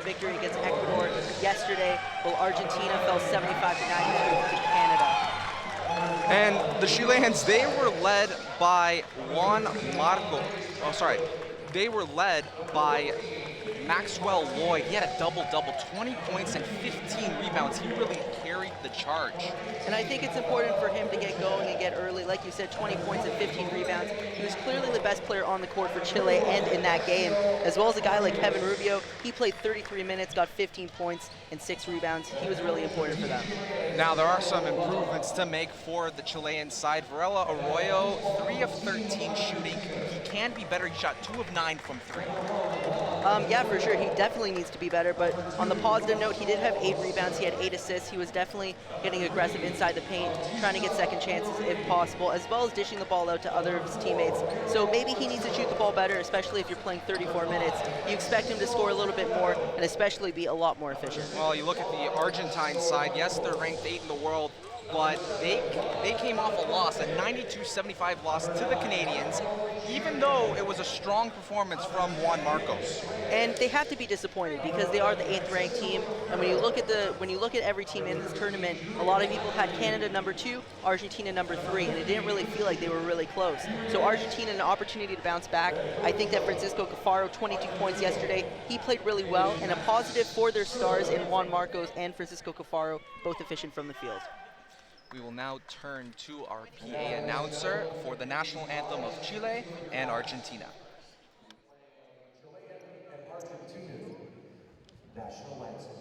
victory against Ecuador yesterday, while Argentina fell 75-92 to Canada. And the Chileans, they were led by they were led by Maxwell Lloyd. He had a double-double, 20 points and 15 rebounds. He really carried the charge. And I think it's important for him to get going and get early. Like you said, 20 points and 15 rebounds. He was clearly the best player on the court for Chile and in that game, as well as a guy like Kevin Rubio. He played 33 minutes, got 15 points and 6 rebounds. He was really important for them. Now, there are some improvements to make for the Chilean side. Varela Arroyo, 3 of 13 shooting. He can be better. He shot 2 of 9 from 3. Yeah, for sure. He definitely needs to be better, but on the positive note, he did have 8 rebounds. He had 8 assists. He was definitely getting aggressive inside the paint, trying to get second chances if possible, as well as dishing the ball out to other of his teammates. So maybe he needs to shoot the ball better, especially if you're playing 34 minutes. You expect him to score a little bit more and especially be a lot more efficient. Well, you look at the Argentine side. Yes, they're ranked 8th in the world, but they came off a loss, a 92-75 loss to the Canadians, even though it was a strong performance from Juan Marcos. And they have to be disappointed because they are the 8th ranked team. And when you look at every team in this tournament, a lot of people had Canada number 2, Argentina number 3, and it didn't really feel like they were really close. So Argentina, an opportunity to bounce back. I think that Francisco Cafaro, 22 points yesterday, he played really well, and a positive for their stars in Juan Marcos and Francisco Cafaro, both efficient from the field. We will now turn to our PA announcer for the national anthem of Chile and Argentina. National anthem.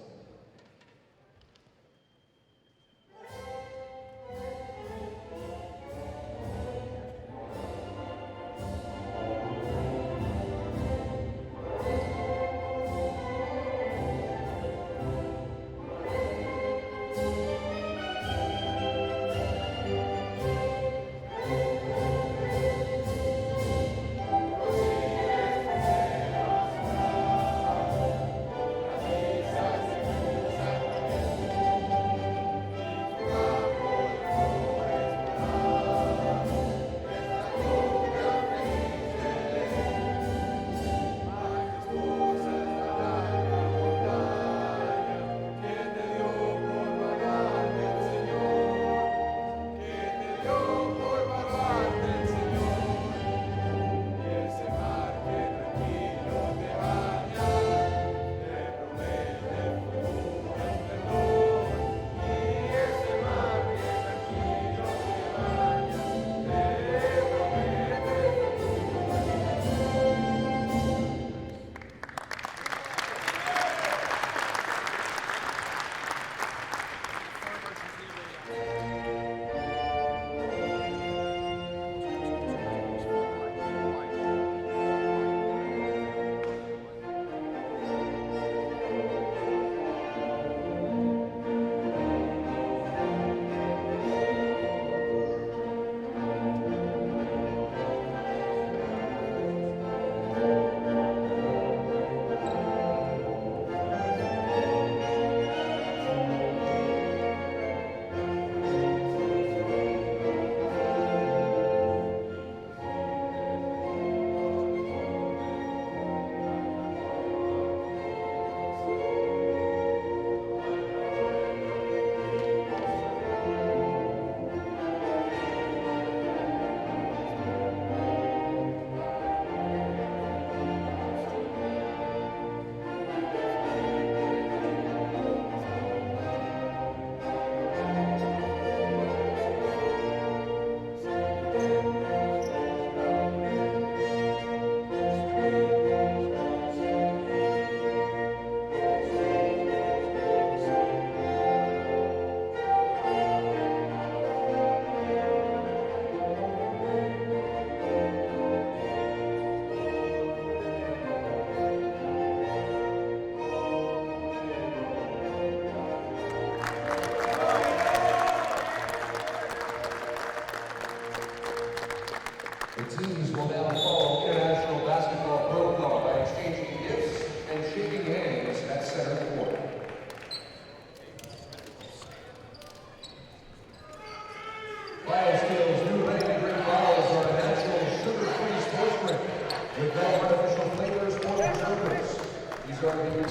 Welcome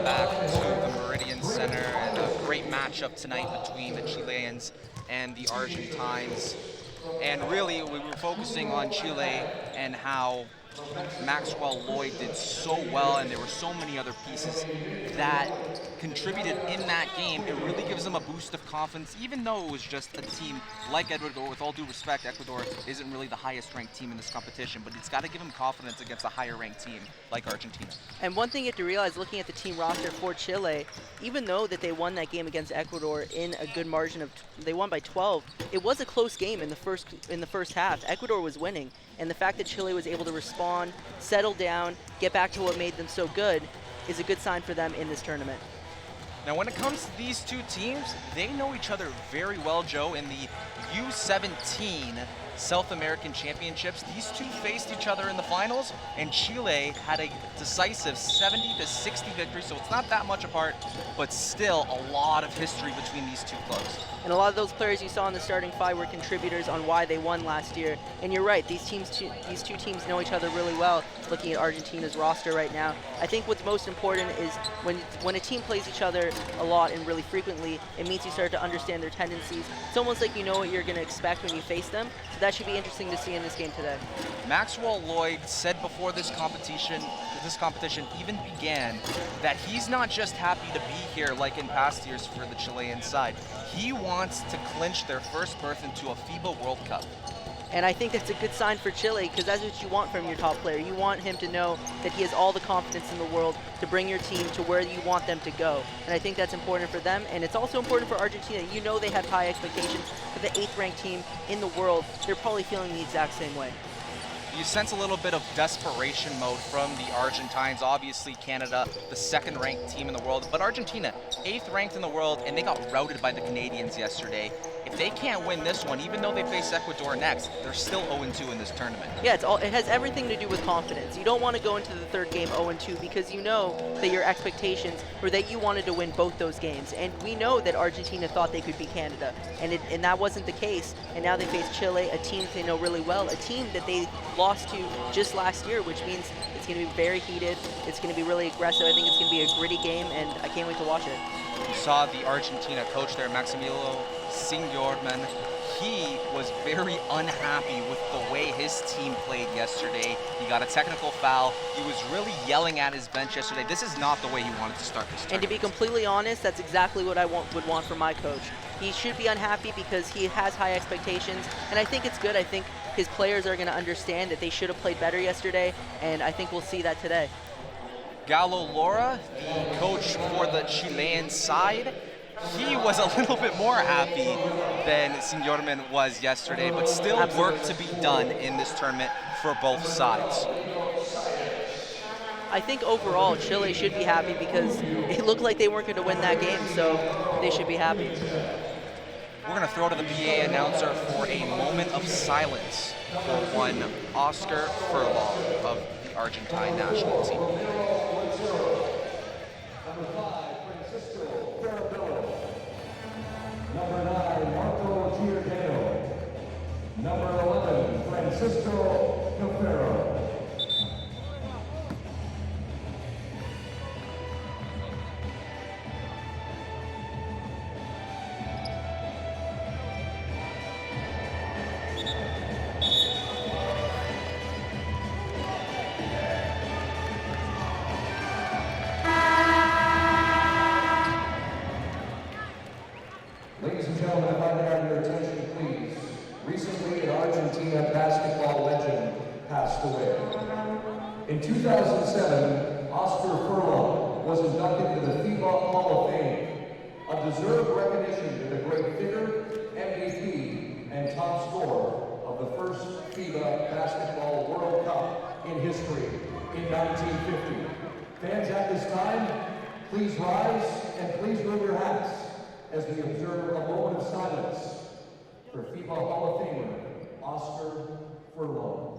back to the Meridian Center, and a great matchup tonight between the Chileans and the Argentines. And really, we were focusing on Chile and how Maxwell Lloyd did so well, and there were so many other pieces that contributed in that game. It really gives them a boost of confidence, even though it was just a team like Ecuador. With all due respect, Ecuador isn't really the highest ranked team in this competition, but it's got to give them confidence against a higher ranked team like Argentina. And one thing you have to realize, looking at the team roster for Chile, even though that they won that game against Ecuador in a good margin of, they won by 12, it was a close game in the first half. Ecuador was winning, and the fact that Chile was able to respond, settle down, get back to what made them so good is a good sign for them in this tournament. Now, when it comes to these two teams, they know each other very well, Joe. In the U17 South American Championships, these two faced each other in the finals, and Chile had a decisive 70-60 victory, so it's not that much apart, but still a lot of history between these two clubs. And a lot of those players you saw in the starting five were contributors on why they won last year. And you're right, these two teams know each other really well. Looking at Argentina's roster right now, I think what's most important is when a team plays each other a lot and really frequently, it means you start to understand their tendencies. It's almost like you know what you're going to expect when you face them. So that should be interesting to see in this game today. Maxwell Lloyd said before this competition even began that he's not just happy to be here like in past years for the Chilean side. He wants to clinch their first berth into a FIBA World Cup. And I think that's a good sign for Chile, because that's what you want from your top player. You want him to know that he has all the confidence in the world to bring your team to where you want them to go. And I think that's important for them, and it's also important for Argentina. You know they have high expectations for the 8th ranked team in the world. They're probably feeling the exact same way. You sense a little bit of desperation mode from the Argentines. Obviously, Canada, the 2nd ranked team in the world, but Argentina, 8th ranked in the world, and they got routed by the Canadians yesterday. If they can't win this one, even though they face Ecuador next, they're still 0-2 in this tournament. Yeah, it has everything to do with confidence. You don't want to go into the 3rd game 0-2 because you know that your expectations were that you wanted to win both those games. And we know that Argentina thought they could beat Canada, and that wasn't the case. And now they face Chile, a team they know really well, a team that they lost to just last year, which means it's going to be very heated. It's going to be really aggressive. I think it's going to be a gritty game, and I can't wait to watch it. You saw the Argentina coach there, Maximiliano Signorman. He was very unhappy with the way his team played yesterday. He got a technical foul. He was really yelling at his bench yesterday. This is not the way he wanted to start this tournament. And to be completely honest, that's exactly what I would want from my coach. He should be unhappy because he has high expectations, and I think it's good. I think his players are going to understand that they should have played better yesterday, and I think we'll see that today. Galo Lora, the coach for the Chilean side, he was a little bit more happy than Signorman was yesterday, but still work to be done in this tournament for both sides. I think overall Chile should be happy because it looked like they weren't going to win that game, so they should be happy. We're going to throw to the PA announcer for a moment of silence for one Oscar Furlong of the Argentine national team. Number 9, Marco Giordano. Number 11, Francisco Cafaro. Ladies and gentlemen, if I may have your attention, please. Recently, an Argentina basketball legend passed away. In 2007, Oscar Furlong was inducted into the FIBA Hall of Fame, a deserved recognition to the great hitter, MVP, and top scorer of the first FIBA Basketball World Cup in history in 1950. Fans at this time, please rise and please move your hats as we observe a moment of silence for FIBA Hall of Famer, Oscar Furlong.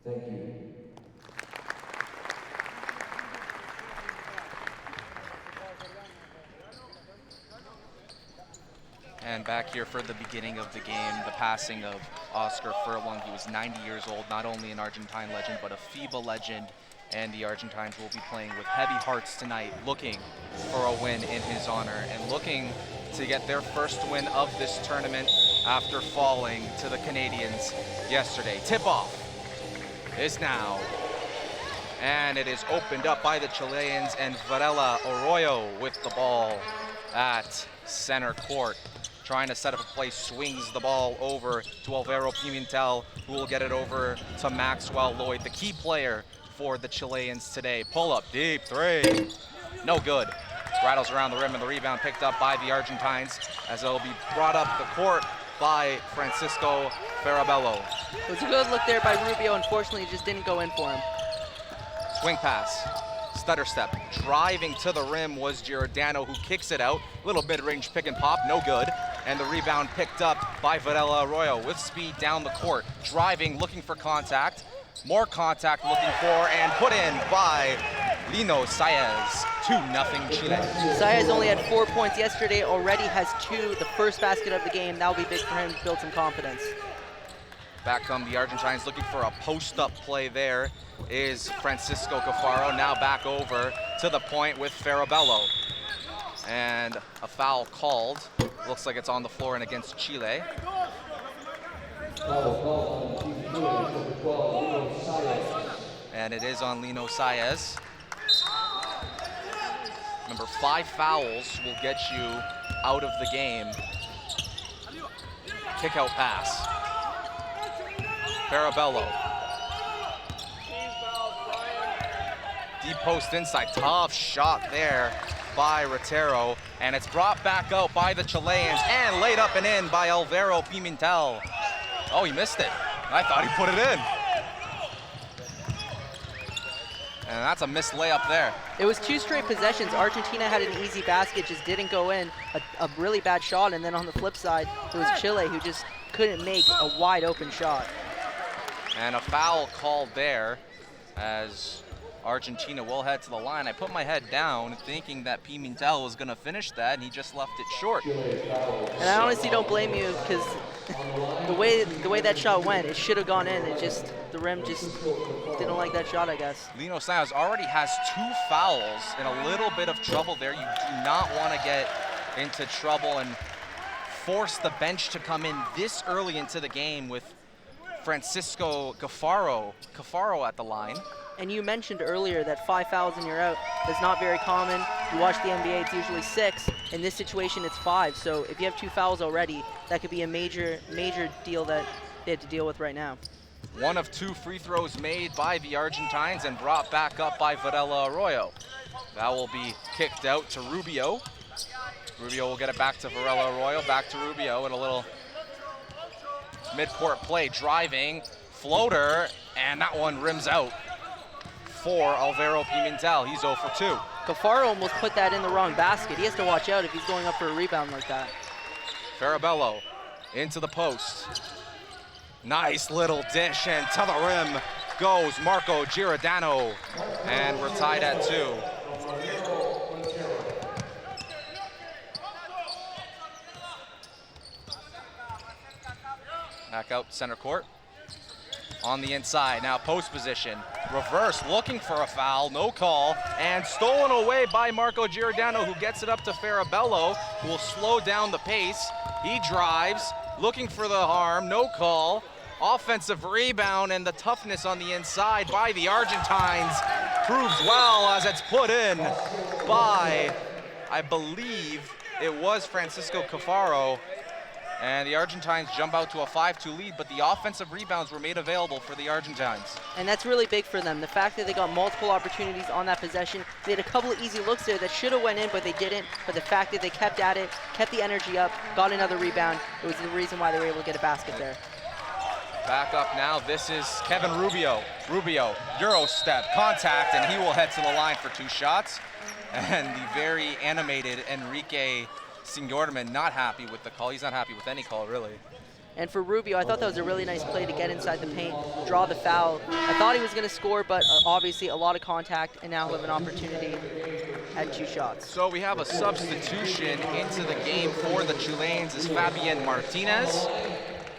Thank you. And back here for the beginning of the game, the passing of Oscar Furlong. He was 90 years old, not only an Argentine legend, but a FIBA legend. And the Argentines will be playing with heavy hearts tonight, looking for a win in his honor and looking to get their first win of this tournament after falling to the Canadians yesterday. Tip-off is now. And it is opened up by the Chileans, and Varela Arroyo with the ball at center court. Trying to set up a play, swings the ball over to Alvaro Pimentel, who will get it over to Maxwell Lloyd, the key player for the Chileans today. Pull up, deep three, no good. Rattles around the rim, and the rebound picked up by the Argentines as it'll be brought up the court by Francisco Farabello. It was a good look there by Rubio. Unfortunately, it just didn't go in for him. Swing pass, stutter step, driving to the rim was Giordano, who kicks it out. Little mid-range pick and pop, no good. And the rebound picked up by Varela Arroyo with speed down the court. Driving, looking for contact. More contact looking for, and put in by Lino Saez. 2-0 Chile. Saez only had 4 points yesterday, already has 2, the first basket of the game. That will be big for him to build some confidence. Back come the Argentines looking for a post-up play. There is Francisco Cafaro, now back over to the point with Farabello. And a foul called. Looks like it's on the floor and against Chile. And it is on Lino Saez. Remember, 5 fouls will get you out of the game. Kick out pass. Farabello. Deep post inside, tough shot there by Rotero, and it's brought back out by the Chileans and laid up and in by Alvaro Pimentel. Oh, he missed it. I thought he put it in. And that's a missed layup there. It was 2 straight possessions. Argentina had an easy basket, just didn't go in. A really bad shot, and then on the flip side, it was Chile who just couldn't make a wide open shot. And a foul called there as Argentina will head to the line. I put my head down thinking that Pimentel was gonna finish that, and he just left it short. And I honestly don't blame you, because the way that shot went, it should have gone in. It just, the rim just didn't like that shot, I guess. Lino Saez already has 2 fouls and a little bit of trouble there. You do not want to get into trouble and force the bench to come in this early into the game with Francisco Cafaro at the line. And you mentioned earlier that 5 fouls and you're out. That's not very common. You watch the NBA, it's usually 6. In this situation, it's 5. So if you have 2 fouls already, that could be a major deal that they have to deal with right now. 1 of 2 free throws made by the Argentines and brought back up by Varela Arroyo. That will be kicked out to Rubio. Rubio will get it back to Varela Arroyo, back to Rubio, and a little mid-court play, driving, floater, and that one rims out for Alvaro Pimentel. He's 0 for 2. Cafaro almost put that in the wrong basket. He has to watch out if he's going up for a rebound like that. Farabello into the post. Nice little dish, and to the rim goes Marco Giordano, and we're tied at 2. Back out center court. On the inside, now post position. Reverse, looking for a foul, no call, and stolen away by Marco Giordano, who gets it up to Farabello, who will slow down the pace. He drives, looking for the harm, no call. Offensive rebound, and the toughness on the inside by the Argentines proves well as it's put in by, I believe it was Francisco Cafaro. And the Argentines jump out to a 5-2 lead, but the offensive rebounds were made available for the Argentines. And that's really big for them. The fact that they got multiple opportunities on that possession, they had a couple of easy looks there that should have went in, but they didn't. But the fact that they kept at it, kept the energy up, got another rebound, it was the reason why they were able to get a basket there. Back up now, this is Kevin Rubio. Rubio, Euro step, contact, and he will head to the line for 2 shots. And the very animated Enrique Signorman not happy with the call. He's not happy with any call, really. And for Rubio, I thought that was a really nice play to get inside the paint, draw the foul. I thought he was going to score, but obviously a lot of contact, and now he'll have an opportunity at 2 shots. So we have a substitution into the game for the Chileans is Fabian Martinez.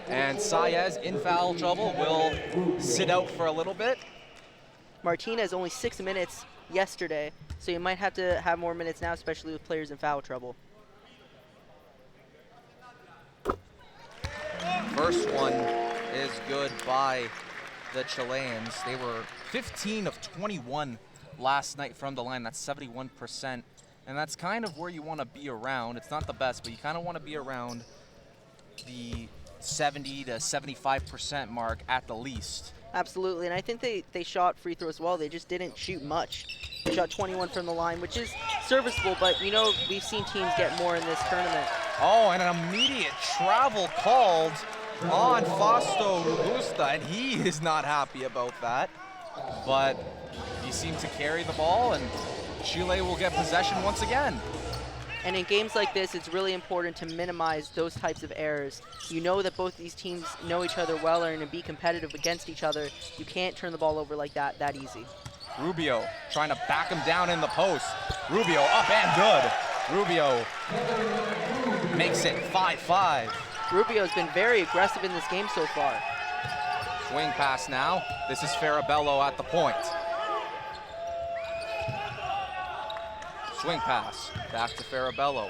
And Saez, in foul trouble, will sit out for a little bit. Martinez only 6 minutes yesterday, so you might have to have more minutes now, especially with players in foul trouble. First one is good by the Chileans. They were 15 of 21 last night from the line. That's 71%. And that's kind of where you want to be around. It's not the best, but you kind of want to be around the 70 to 75% mark at the least. Absolutely, and I think they shot free throws well. They just didn't shoot much. They shot 21 from the line, which is serviceable, but you know, we've seen teams get more in this tournament. Oh, and an immediate travel called on Fausto Robusta, and he is not happy about that. But he seemed to carry the ball, and Chile will get possession once again. And in games like this, it's really important to minimize those types of errors. You know that both these teams know each other well and to be competitive against each other. You can't turn the ball over like that easy. Rubio trying to back him down in the post. Rubio up and good. Rubio makes it 5-5. Rubio's been very aggressive in this game so far. Swing pass now. This is Farabello at the point. Swing pass, back to Farabello.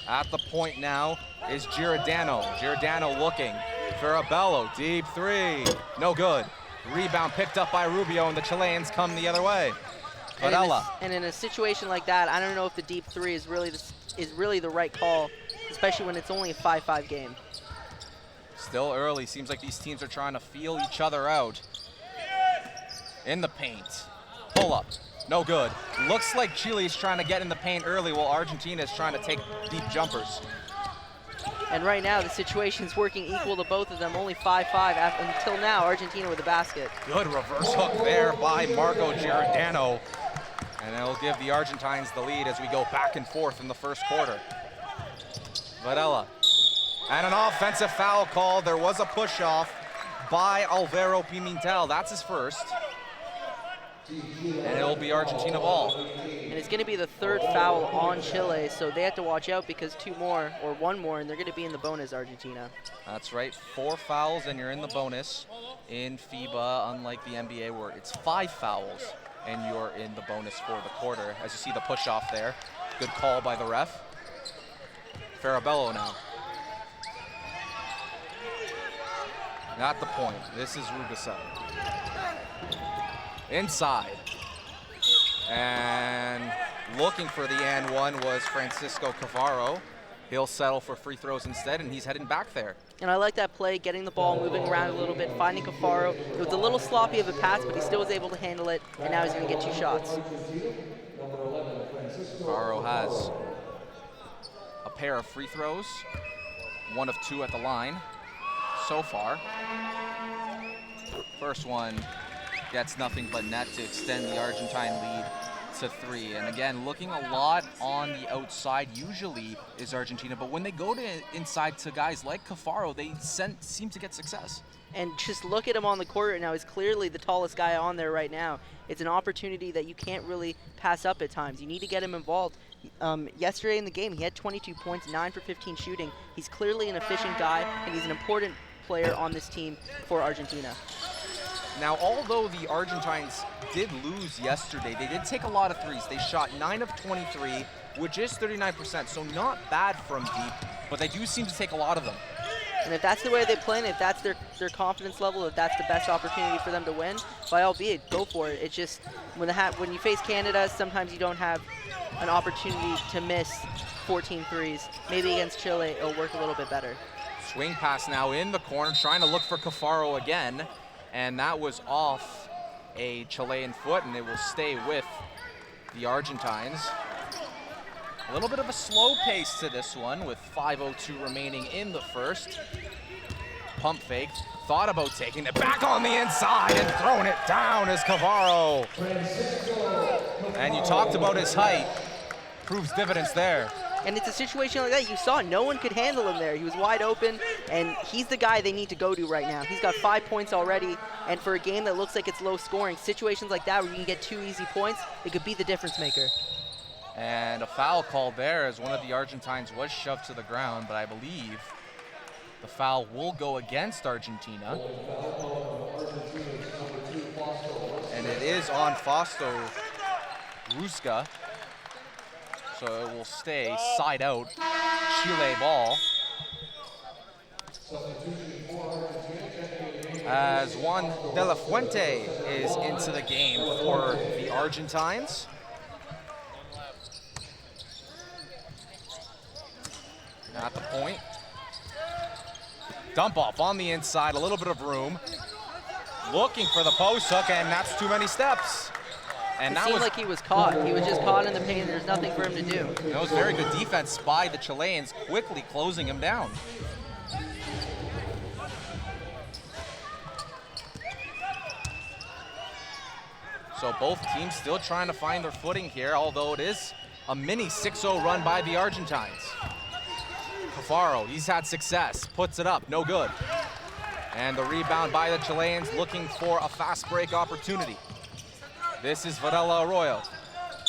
At the point now is Giordano. Giordano looking. Farabello, deep 3, no good. Rebound picked up by Rubio, and the Chileans come the other way. Varela. And in a situation like that, I don't know if the deep 3 is really the right call, especially when it's only a 5-5 game. Still early, seems like these teams are trying to feel each other out. In the paint, pull up. No good. Looks like Chile is trying to get in the paint early while Argentina is trying to take deep jumpers. And right now, the situation's working equal to both of them, only 5-5 until now, Argentina with the basket. Good reverse hook there by Marco Giordano. And it'll give the Argentines the lead as we go back and forth in the first quarter. Varela. And an offensive foul call. There was a push-off by Alvaro Pimentel. That's his first. And it'll be Argentina ball. And it's going to be the 3rd foul on Chile, so they have to watch out because 2 more or 1 more, and they're going to be in the bonus, Argentina. That's right, 4 fouls and you're in the bonus. In FIBA, unlike the NBA, where it's 5 fouls and you're in the bonus for the quarter. As you see the push off there. Good call by the ref. Farabello now. At the point, this is Rubisa. Inside. And looking for the and one was Francisco Cavaro. He'll settle for free throws instead, and he's heading back there. And I like that play, getting the ball, moving around a little bit, finding Cafaro. It was a little sloppy of a pass, but he still was able to handle it, and now he's going to get 2 shots. Cavaro has a pair of free throws, 1 of 2 at the line so far. First one gets nothing but net to extend the Argentine lead to 3. And again, looking a lot on the outside usually is Argentina, but when they go to inside to guys like Cafaro, they seem to get success. And just look at him on the court right now. He's clearly the tallest guy on there right now. It's an opportunity that you can't really pass up at times. You need to get him involved. Yesterday in the game, he had 22 points, 9 for 15 shooting. He's clearly an efficient guy, and he's an important player on this team for Argentina. Now, although the Argentines did lose yesterday, they did take a lot of threes. They shot 9 of 23, which is 39%, so not bad from deep, but they do seem to take a lot of them. And if that's the way they play, and if that's their confidence level, if that's the best opportunity for them to win, by all means, go for it. It's just when you face Canada, sometimes you don't have an opportunity to miss 14 threes. Maybe against Chile, it'll work a little bit better. Swing pass now in the corner, trying to look for Cafaro again. And that was off a Chilean foot, and it will stay with the Argentines. A little bit of a slow pace to this one with 5:02 remaining in the first. Pump fake, thought about taking it back on the inside and throwing it down as Cavaro. And you talked about his height, proves dividends there. And it's a situation like that. You saw no one could handle him there. He was wide open, and he's the guy they need to go to right now. He's got 5 points already, and for a game that looks like it's low scoring, situations like that where you can get 2 easy points, it could be the difference maker. And a foul called there as one of the Argentines was shoved to the ground, but I believe the foul will go against Argentina. And it is on Fausto Rusga. So it will stay side out, Chile ball. As Juan de la Fuente is into the game for the Argentines. At the point. Dump off on the inside, a little bit of room. Looking for the post hook, and that's too many steps. And it seemed like he was caught. He was just caught in the paint. There's nothing for him to do. That was very good defense by the Chileans, quickly closing him down. So both teams still trying to find their footing here, although it is a mini 6-0 run by the Argentines. Cafaro, he's had success, puts it up, no good. And the rebound by the Chileans looking for a fast break opportunity. This is Varela Arroyo.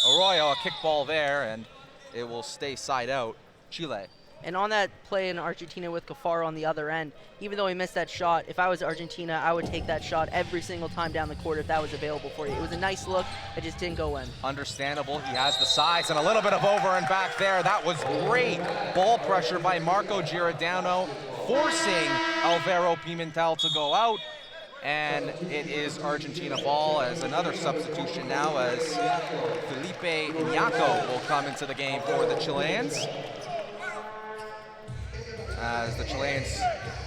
Arroyo, a kickball there, and it will stay side out, Chile. And on that play in Argentina with Cafaro on the other end, even though he missed that shot, if I was Argentina, I would take that shot every single time down the court if that was available for you. It was a nice look, it just didn't go in. Understandable, he has the size and a little bit of over and back there. That was great ball pressure by Marco Giordano, forcing Alvaro Pimentel to go out. And it is Argentina ball as another substitution now as Felipe Iñaco will come into the game for the Chileans. As the Chileans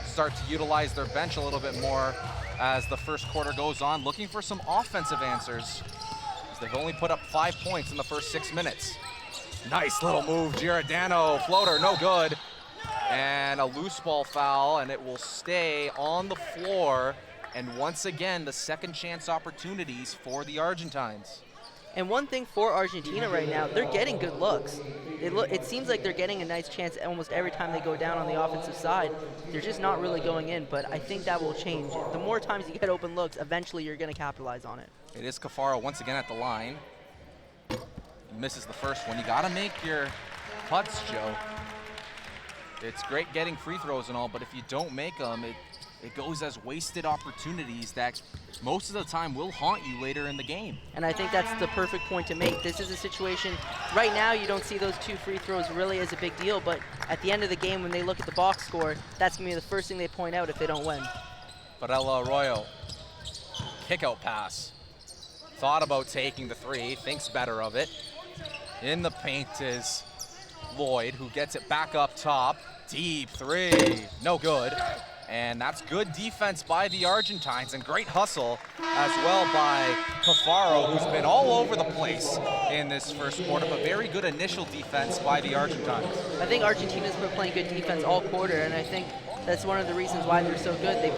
start to utilize their bench a little bit more as the first quarter goes on, looking for some offensive answers. As they've only put up 5 points in the first 6 minutes. Nice little move, Giordano, floater, no good. And a loose ball foul, and it will stay on the floor. And once again, the second chance opportunities for the Argentines. And one thing for Argentina right now, they're getting good looks. It seems like they're getting a nice chance almost every time they go down on the offensive side. They're just not really going in, but I think that will change. The more times you get open looks, eventually you're going to capitalize on it. It is Cafaro once again at the line. He misses the first one. You got to make your putts, Joe. It's great getting free throws and all, but if you don't make them, it goes as wasted opportunities that most of the time will haunt you later in the game. And I think that's the perfect point to make. This is a situation, right now you don't see those 2 free throws really as a big deal, but at the end of the game when they look at the box score, that's going to be the first thing they point out if they don't win. Varela Arroyo, kick out pass. Thought about taking the 3, thinks better of it. In the paint is Lloyd, who gets it back up top. Deep 3, no good. And that's good defense by the Argentines and great hustle as well by Cafaro, who's been all over the place in this first quarter, but very good initial defense by the Argentines. I think Argentina's been playing good defense all quarter, and I think that's one of the reasons why they're so good. They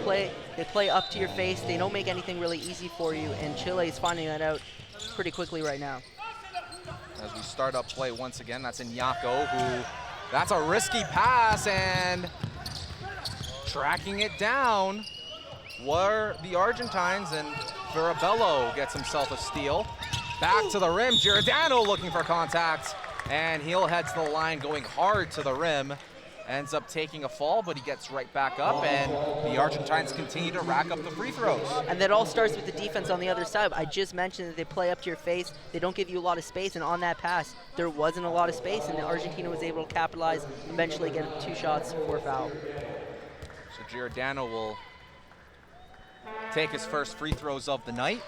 play up to your face. They don't make anything really easy for you, and Chile is finding that out pretty quickly right now. As we start up play once again, that's Iñaco, who, that's a risky pass, and tracking it down were the Argentines, and Farabello gets himself a steal. Back to the rim, Giordano looking for contact, and he'll head to the line going hard to the rim. Ends up taking a fall, but he gets right back up, and the Argentines continue to rack up the free throws. And that all starts with the defense on the other side. I just mentioned that they play up to your face. They don't give you a lot of space, and on that pass, there wasn't a lot of space, and Argentina was able to capitalize, eventually get 2 shots for a foul. So Giordano will take his first free throws of the night.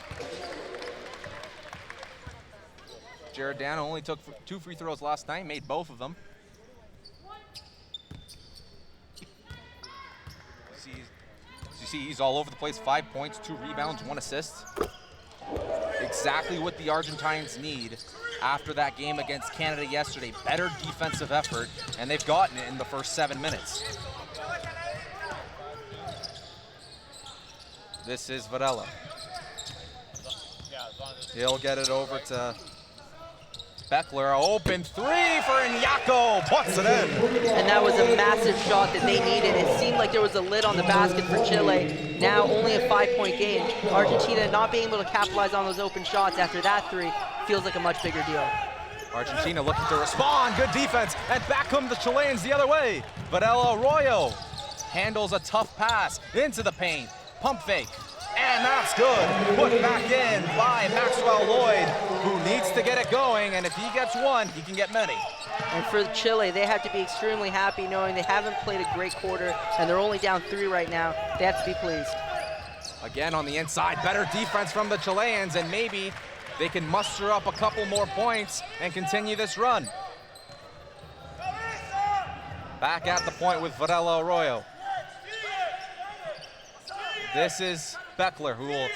Giordano only took 2 free throws last night, made both of them. You see, he's all over the place, 5 points, 2 rebounds, 1 assist. Exactly what the Argentines need after that game against Canada yesterday. Better defensive effort, and they've gotten it in the first 7 minutes. This is Varela. He'll get it over to Beckler, open three for Iñaco, puts it in. And that was a massive shot that they needed. It seemed like there was a lid on the basket for Chile. Now only a 5-point game. Argentina not being able to capitalize on those open shots after that three feels like a much bigger deal. Argentina looking to respond, good defense, and back come the Chileans the other way. Varela Arroyo handles a tough pass into the paint, pump fake, and that's good. Put back in by Maxwell Lloyd, who needs to get it going, and if he gets one, he can get many. And for Chile, they have to be extremely happy knowing they haven't played a great quarter, and they're only down 3 right now. They have to be pleased. Again on the inside, better defense from the Chileans, and maybe they can muster up a couple more points and continue this run. Back at the point with Varela Arroyo. This is Beckler, who will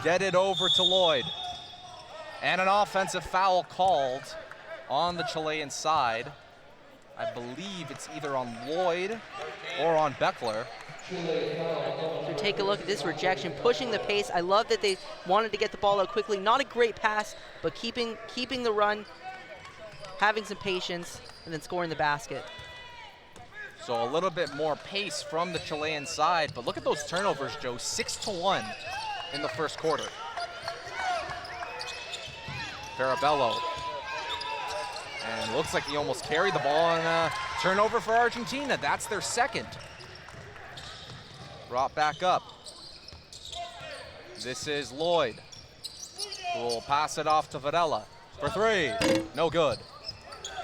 get it over to Lloyd. And an offensive foul called on the Chilean side. I believe it's either on Lloyd or on Beckler. So take a look at this rejection, pushing the pace. I love that they wanted to get the ball out quickly. Not a great pass, but keeping the run, having some patience, and then scoring the basket. So a little bit more pace from the Chilean side, but look at those turnovers, Joe. 6-1 in the first quarter. Farabello. And looks like he almost carried the ball on a turnover for Argentina. That's their second. Brought back up. This is Lloyd, who will pass it off to Varela for three. No good.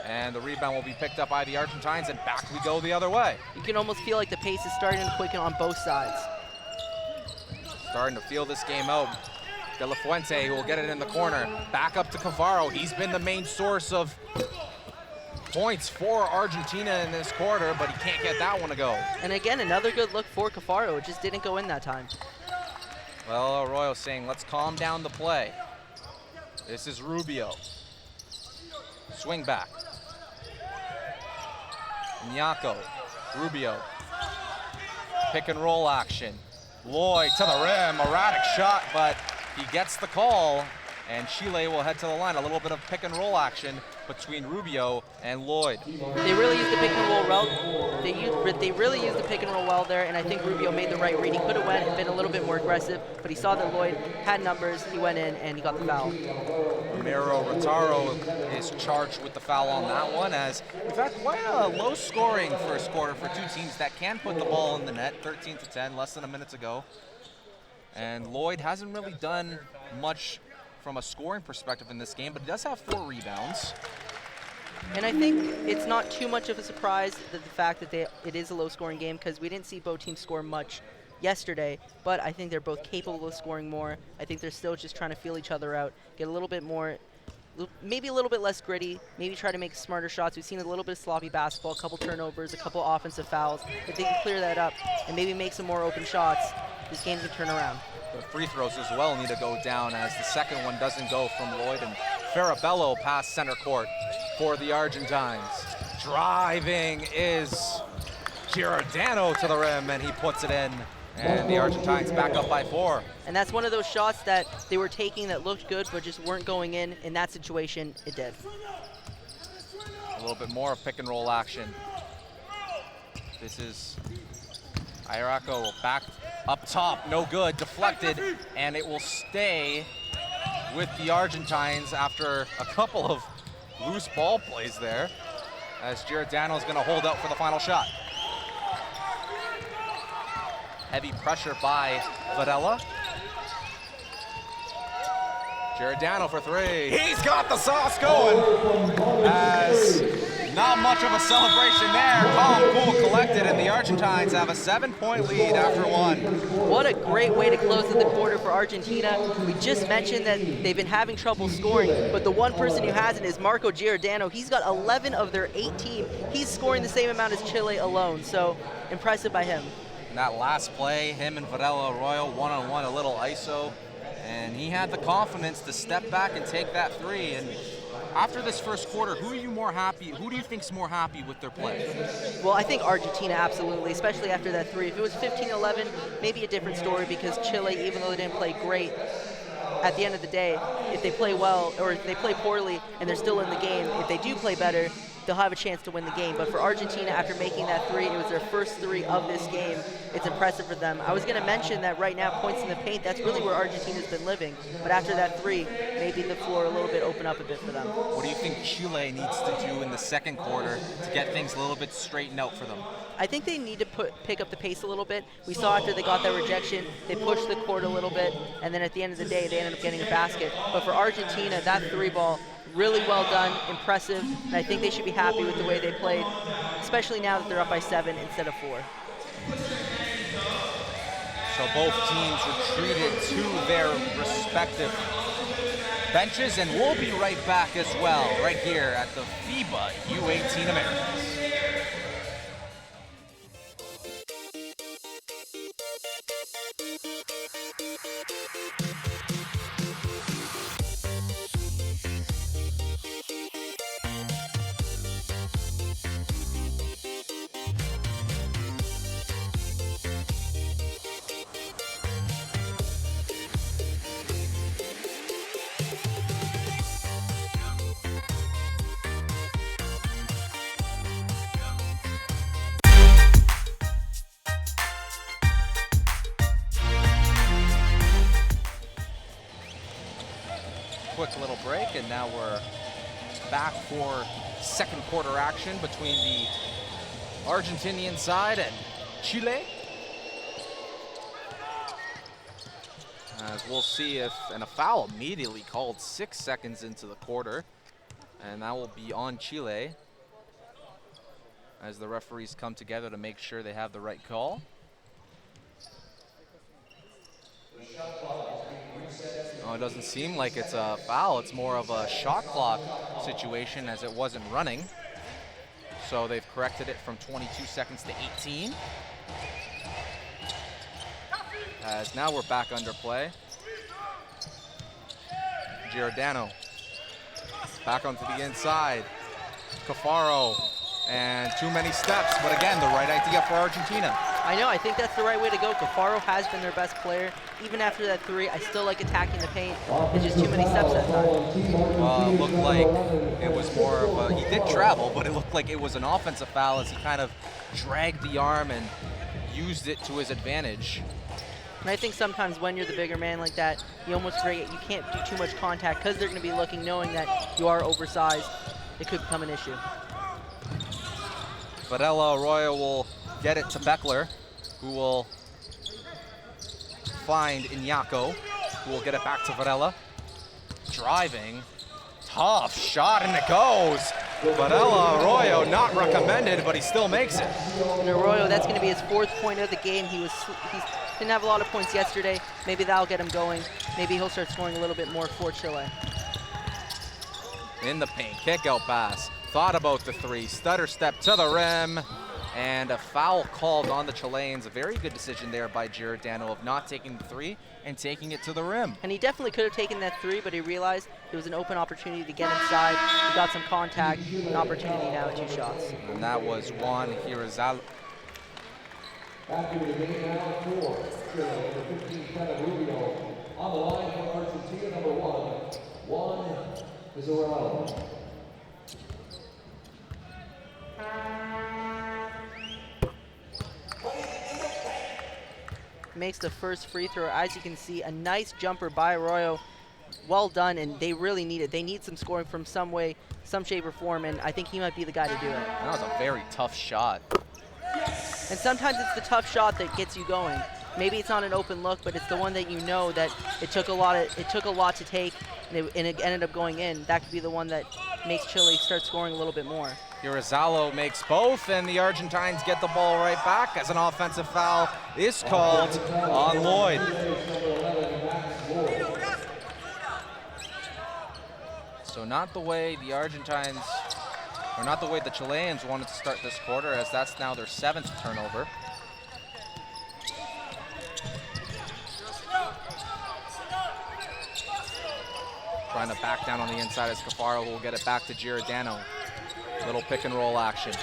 And the rebound will be picked up by the Argentines, and back we go the other way. You can almost feel like the pace is starting to quicken on both sides. Starting to feel this game out. De La Fuente, who will get it in the corner. Back up to Cavaro. He's been the main source of points for Argentina in this quarter, but he can't get that one to go. And again, another good look for Cafaro. It just didn't go in that time. Well, Arroyo saying, let's calm down the play. This is Rubio. Swing back. Iñaco, Rubio. Pick and roll action. Lloyd to the rim, erratic shot, but he gets the call, and Chile will head to the line. A little bit of pick and roll action between Rubio and Lloyd. They really used the pick and roll well. They really used the pick and roll well there, and I think Rubio made the right read. He could have went and been a little bit more aggressive, but he saw that Lloyd had numbers. He went in and he got the foul. Ramiro Rotaro is charged with the foul on that one, as in fact quite a low-scoring first quarter for two teams that can put the ball in the net. 13-10, less than a minute to go, and Lloyd hasn't really done much from a scoring perspective in this game, but he does have 4 rebounds. And I think it's not too much of a surprise that the fact that it is a low-scoring game, because we didn't see both teams score much yesterday, but I think they're both capable of scoring more. I think they're still just trying to feel each other out, get a little bit more, maybe a little bit less gritty, maybe try to make smarter shots. We've seen a little bit of sloppy basketball, a couple turnovers, a couple offensive fouls. If they can clear that up and maybe make some more open shots, this game can turn around. The free throws as well need to go down, as the second one doesn't go from Lloyd, and Farabello past center court for the Argentines. Driving is Giordano to the rim, and he puts it in, and the Argentines back up by 4. And that's one of those shots that they were taking that looked good but just weren't going in. In that situation, it did. A little bit more pick and roll action. This is Iñaco back up top, no good, deflected, and it will stay with the Argentines after a couple of loose ball plays there, as Giordano is going to hold out for the final shot. Heavy pressure by Varela. Giordano for 3. He's got the sauce going. As not much of a celebration there. Calm, cool, collected, and the Argentines have a 7-point lead after 1. What a great way to close in the quarter for Argentina. We just mentioned that they've been having trouble scoring, but the one person who hasn't is Marco Giordano. He's got 11 of their 18. He's scoring the same amount as Chile alone, so impressive by him. And that last play, him and Varela Arroyo one-on-one, a little ISO, and he had the confidence to step back and take that 3. And after this first quarter, who do you think's more happy with their play? Well, I think Argentina, absolutely, especially after that 3. If it was 15-11, maybe a different story, because Chile, even though they didn't play great, at the end of the day, if they play well or if they play poorly and they're still in the game, if they do play better, they'll have a chance to win the game. But for Argentina, after making that three, it was their first three of this game. It's impressive for them. I was going to mention that right now, points in the paint, that's really where Argentina's been living. But after that three, maybe the floor a little bit open up a bit for them. What do you think Chile needs to do in the second quarter to get things a little bit straightened out for them? I think they need to pick up the pace a little bit. We saw after they got that rejection, they pushed the court a little bit, and then at the end of the day, they ended up getting a basket. But for Argentina, that three ball, really well done, impressive, and I think they should be happy with the way they played, especially now that they're up by 7 instead of 4. So both teams retreated to their respective benches, and we'll be right back as well, right here at the FIBA U18 Americas. Quick little break, and now we're back for second quarter action between the Argentinian side and Chile. As we'll see if, and a foul immediately called 6 seconds into the quarter, and that will be on Chile as the referees come together to make sure they have the right call. Oh, it doesn't seem like it's a foul. It's more of a shot clock situation as it wasn't running. So they've corrected it from 22 seconds to 18. As now we're back under play. Giordano back onto the inside. Cafaro, and too many steps, but again, the right idea for Argentina. I know, I think that's the right way to go. Cafaro has been their best player. Even after that three, I still like attacking the paint. It's just too many steps that time. Well, it looked like it was more of a, he did travel, but it looked like it was an offensive foul as he kind of dragged the arm and used it to his advantage. And I think sometimes when you're the bigger man like that, you almost forget you can't do too much contact because they're going to be looking, knowing that you are oversized. It could become an issue. Varela Arroyo will get it to Beckler, who will find Iñaco, who will get it back to Varela. Driving, tough shot, and it goes. Varela Arroyo, not recommended, but he still makes it. And Arroyo, that's going to be his 4th point of the game. He didn't have a lot of points yesterday. Maybe that'll get him going. Maybe he'll start scoring a little bit more for Chile. In the paint, kick out pass. Thought about the three, stutter step to the rim, and a foul called on the Chileans. A very good decision there by Giordano of not taking the three and taking it to the rim. And he definitely could have taken that three, but he realized it was an open opportunity to get inside. He got some contact, an opportunity now at 2 shots. And that was Juan Hirazal. After the game now 4, Chile, number 15, Kevin Rubio. On the line for Argentina, number 1 is Arroyo. Makes the first free throw. As you can see, a nice jumper by Arroyo. Well done, and they really need it. They need some scoring from some way, some shape or form, and I think he might be the guy to do it. That was a very tough shot. And sometimes it's the tough shot that gets you going. Maybe it's not an open look, but it's the one that you know that it took a lot to take, and it ended up going in. That could be the one that makes Chile start scoring a little bit more. Hirazalo makes both, and the Argentines get the ball right back as an offensive foul is called on Lloyd. So not the way the Argentines, or not the way the Chileans wanted to start this quarter, as that's now their 7th turnover. Trying to back down on the inside as Cafaro will get it back to Giordano. Little pick and roll action.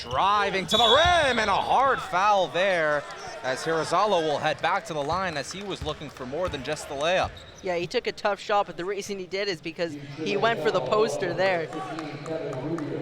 Driving to the rim, and a hard foul there as Hirazalo will head back to the line as he was looking for more than just the layup. Yeah, he took a tough shot, but the reason he did is because he went for the poster there.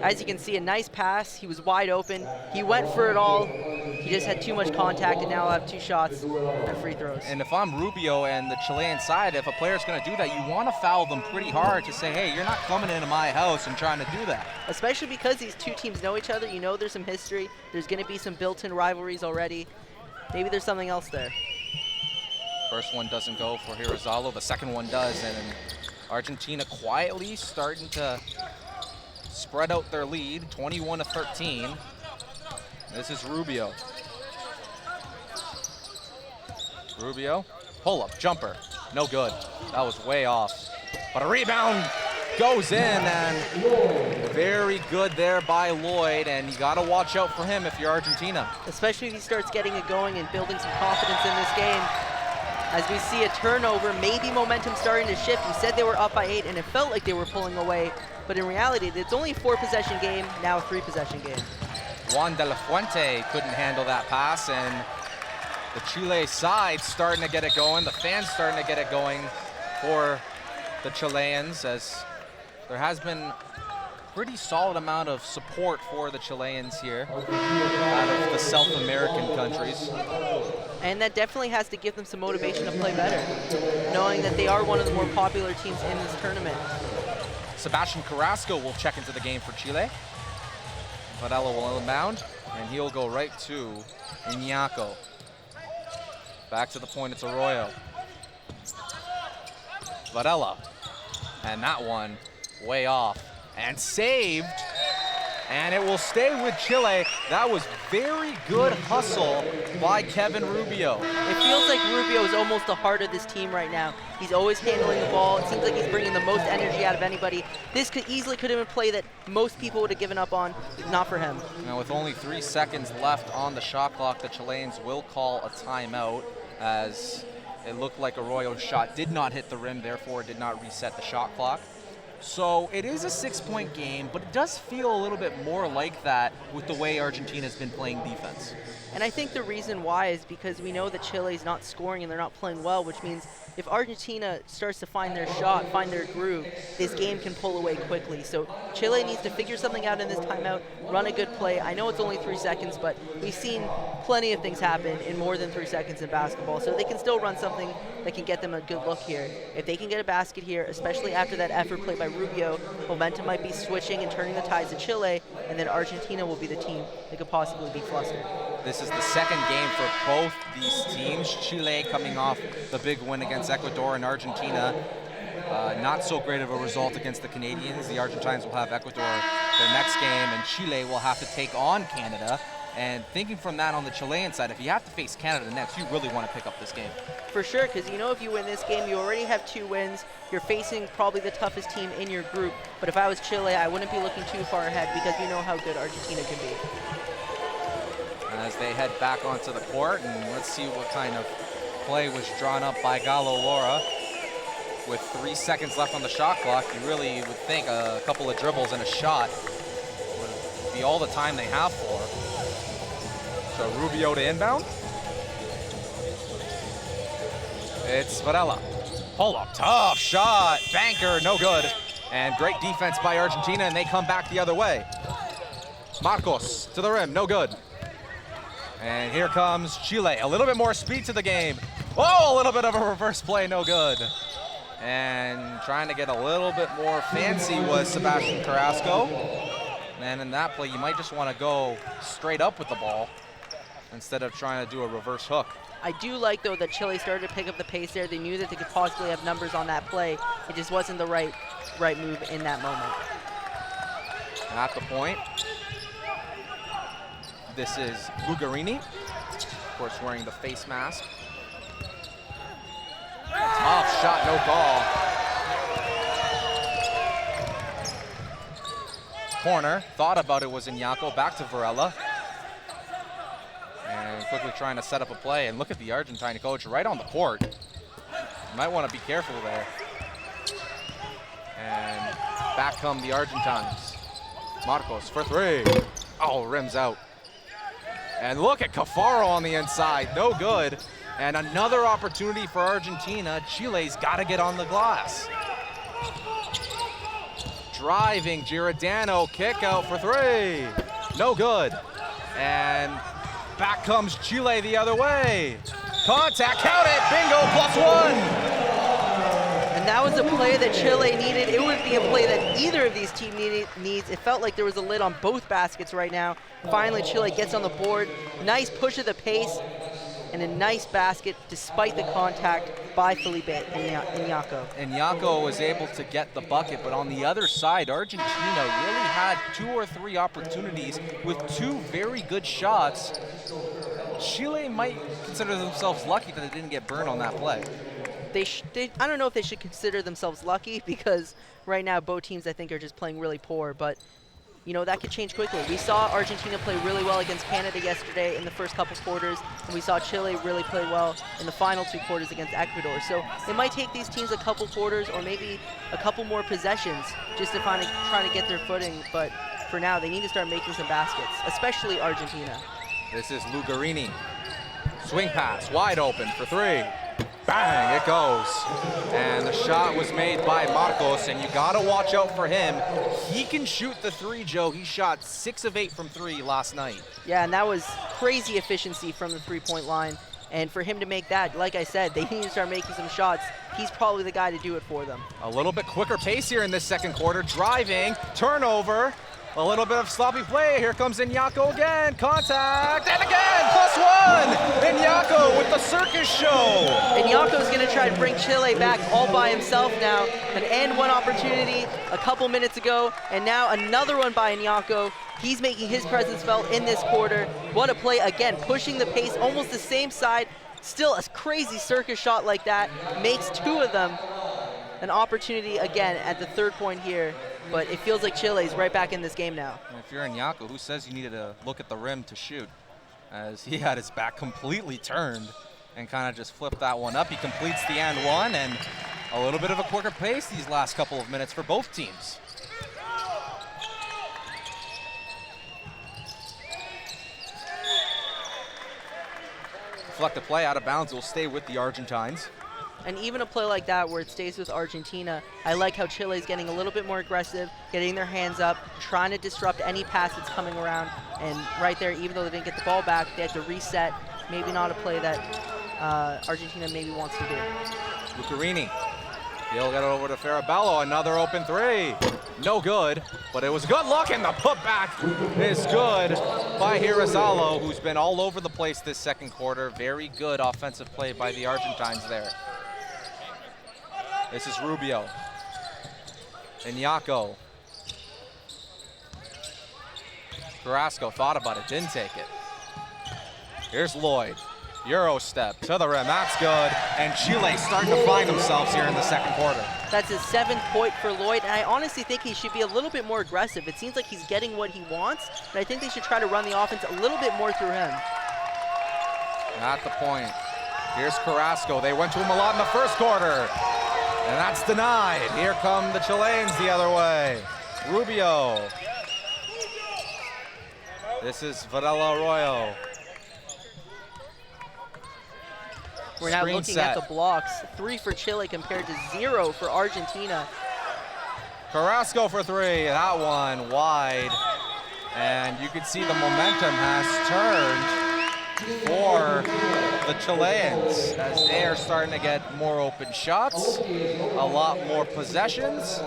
As you can see, a nice pass. He was wide open. He went for it all. He just had too much contact, and now I'll have 2 shots and free throws. And if I'm Rubio and the Chilean side, if a player's going to do that, you want to foul them pretty hard to say, hey, you're not coming into my house and trying to do that. Especially because these 2 teams know each other. You know there's some history. There's going to be some built-in rivalries already. Maybe there's something else there. First one doesn't go for Hirazalo. The second one does, and Argentina quietly starting to spread out their lead, 21-13. This is Rubio. Rubio, pull-up, jumper, no good. That was way off. But a rebound goes in, and very good there by Lloyd, and you gotta watch out for him if you're Argentina. Especially if he starts getting it going and building some confidence in this game. As we see a turnover, maybe momentum starting to shift. You said they were up by 8, and it felt like they were pulling away, but in reality, it's only a 4-possession game, now a 3-possession game. Juan de la Fuente couldn't handle that pass, and the Chile side starting to get it going. The fans starting to get it going for the Chileans, as there has been pretty solid amount of support for the Chileans here out of the South American countries. And that definitely has to give them some motivation to play better, knowing that they are one of the more popular teams in this tournament. Sebastian Carrasco will check into the game for Chile. Varela will inbound, and he'll go right to Iñaco. Back to the point, it's Arroyo. Varela, and that one way off, and saved, and it will stay with Chile. That was very good hustle by Kevin Rubio. It feels like Rubio is almost the heart of this team right now. He's always handling the ball. It seems like he's bringing the most energy out of anybody. This could have been a play that most people would have given up on, not for him. Now with only 3 seconds left on the shot clock, the Chileans will call a timeout, as it looked like Arroyo's shot did not hit the rim, therefore it did not reset the shot clock. So it is a 6-point game, but it does feel a little bit more like that with the way Argentina's been playing defense. And I think the reason why is because we know that Chile's not scoring and they're not playing well, which means if Argentina starts to find their shot, find their groove, this game can pull away quickly. So Chile needs to figure something out in this timeout, run a good play. I know it's only 3 seconds, but we've seen plenty of things happen in more than 3 seconds in basketball. So they can still run something that can get them a good look here. If they can get a basket here, especially after that effort play by Rubio, momentum might be switching and turning the tides to Chile, and then Argentina will be the team that could possibly be flustered. This is the second game for both these teams. Chile coming off the big win against Ecuador, and Argentina not so great of a result against the Canadians. The Argentines will have Ecuador their next game, and Chile will have to take on Canada. And thinking from that on the Chilean side, if you have to face Canada next, you really want to pick up this game. For sure, because you know if you win this game, you already have 2 wins. You're facing probably the toughest team in your group. But if I was Chile, I wouldn't be looking too far ahead because we know how good Argentina can be. As they head back onto the court, and let's see what kind of play was drawn up by Galo Lora. With 3 seconds left on the shot clock, you really would think a couple of dribbles and a shot would be all the time they have for. So Rubio to inbound. It's Varela. Pull up, tough shot, banker, no good. And great defense by Argentina, and they come back the other way. Marcos to the rim, no good. And here comes Chile, a little bit more speed to the game. Oh, a little bit of a reverse play, no good. And trying to get a little bit more fancy was Sebastian Carrasco. And in that play, you might just want to go straight up with the ball instead of trying to do a reverse hook. I do like, though, that Chile started to pick up the pace there. They knew that they could possibly have numbers on that play. It just wasn't the right move in that moment. At the point, this is Bugarini, of course wearing the face mask. Tough shot, no call. Corner, thought about it was Iñaco, back to Varela. And quickly trying to set up a play, and look at the Argentine coach right on the court. You might want to be careful there. And back come the Argentines. Marcos for 3. Oh, rims out. And look at Cafaro on the inside, no good. And another opportunity for Argentina. Chile's got to get on the glass. Driving, Giordano, kick out for three. No good. And back comes Chile the other way. Contact, count it, bingo, +1. And that was a play that Chile needed. It would be a play that either of these teams needs. It felt like there was a lid on both baskets right now. Finally, Chile gets on the board. Nice push of the pace and a nice basket despite the contact by Felipe Iñaco. Iñaco was able to get the bucket, but on the other side, Argentina really had 2 or 3 opportunities with 2 very good shots. Chile might consider themselves lucky that they didn't get burned on that play. I don't know if they should consider themselves lucky, because right now both teams I think are just playing really poor, but you know, that could change quickly. We saw Argentina play really well against Canada yesterday in the first couple quarters, and we saw Chile really play well in the final 2 quarters against Ecuador. So it might take these teams a couple quarters or maybe a couple more possessions just to try to get their footing, but for now they need to start making some baskets, especially Argentina. This is Lugarini. Swing pass, wide open for 3. Bang, it goes. And the shot was made by Marcos, and you gotta watch out for him. He can shoot the 3, Joe. He shot 6 of 8 from 3 last night. Yeah, and that was crazy efficiency from the 3-point line. And for him to make that, like I said, they need to start making some shots. He's probably the guy to do it for them. A little bit quicker pace here in this second quarter. Driving, turnover. A little bit of sloppy play. Here comes Iñaco again. Contact, and again, +1. Iñaco with the circus show. Iñaco's going to try to bring Chile back all by himself now. An and one opportunity a couple minutes ago, and now another one by Iñaco. He's making his presence felt in this quarter. What a play again, pushing the pace, almost the same side. Still a crazy circus shot like that. Makes 2 of them. An opportunity again at the 3rd point here. But it feels like Chile's right back in this game now. If you're Iñaco, who says you needed to look at the rim to shoot? As he had his back completely turned and kind of just flipped that one up. He completes the and one, and a little bit of a quicker pace these last couple of minutes for both teams. Deflected play out of bounds will stay with the Argentines. And even a play like that where it stays with Argentina, I like how Chile's getting a little bit more aggressive, getting their hands up, trying to disrupt any pass that's coming around. And right there, even though they didn't get the ball back, they had to reset. Maybe not a play that Argentina maybe wants to do. Lucarini, he'll get it over to Farabello, another open 3. No good, but it was good look, and the putback is good by Hirazalo, who's been all over the place this second quarter. Very good offensive play by the Argentines there. This is Rubio. Iñaco. Carrasco thought about it, didn't take it. Here's Lloyd. Euro step to the rim, that's good. And Chile starting to find themselves here in the second quarter. That's his 7th point for Lloyd, and I honestly think he should be a little bit more aggressive. It seems like he's getting what he wants, and I think they should try to run the offense a little bit more through him. At the point. Here's Carrasco. They went to him a lot in the first quarter. And that's denied. Here come the Chileans the other way. Rubio. This is Varela Arroyo. We're now looking at the blocks. 3 for Chile compared to 0 for Argentina. Carrasco for 3. That one wide. And you can see the momentum has turned for the Chileans as they are starting to get more open shots, a lot more possessions,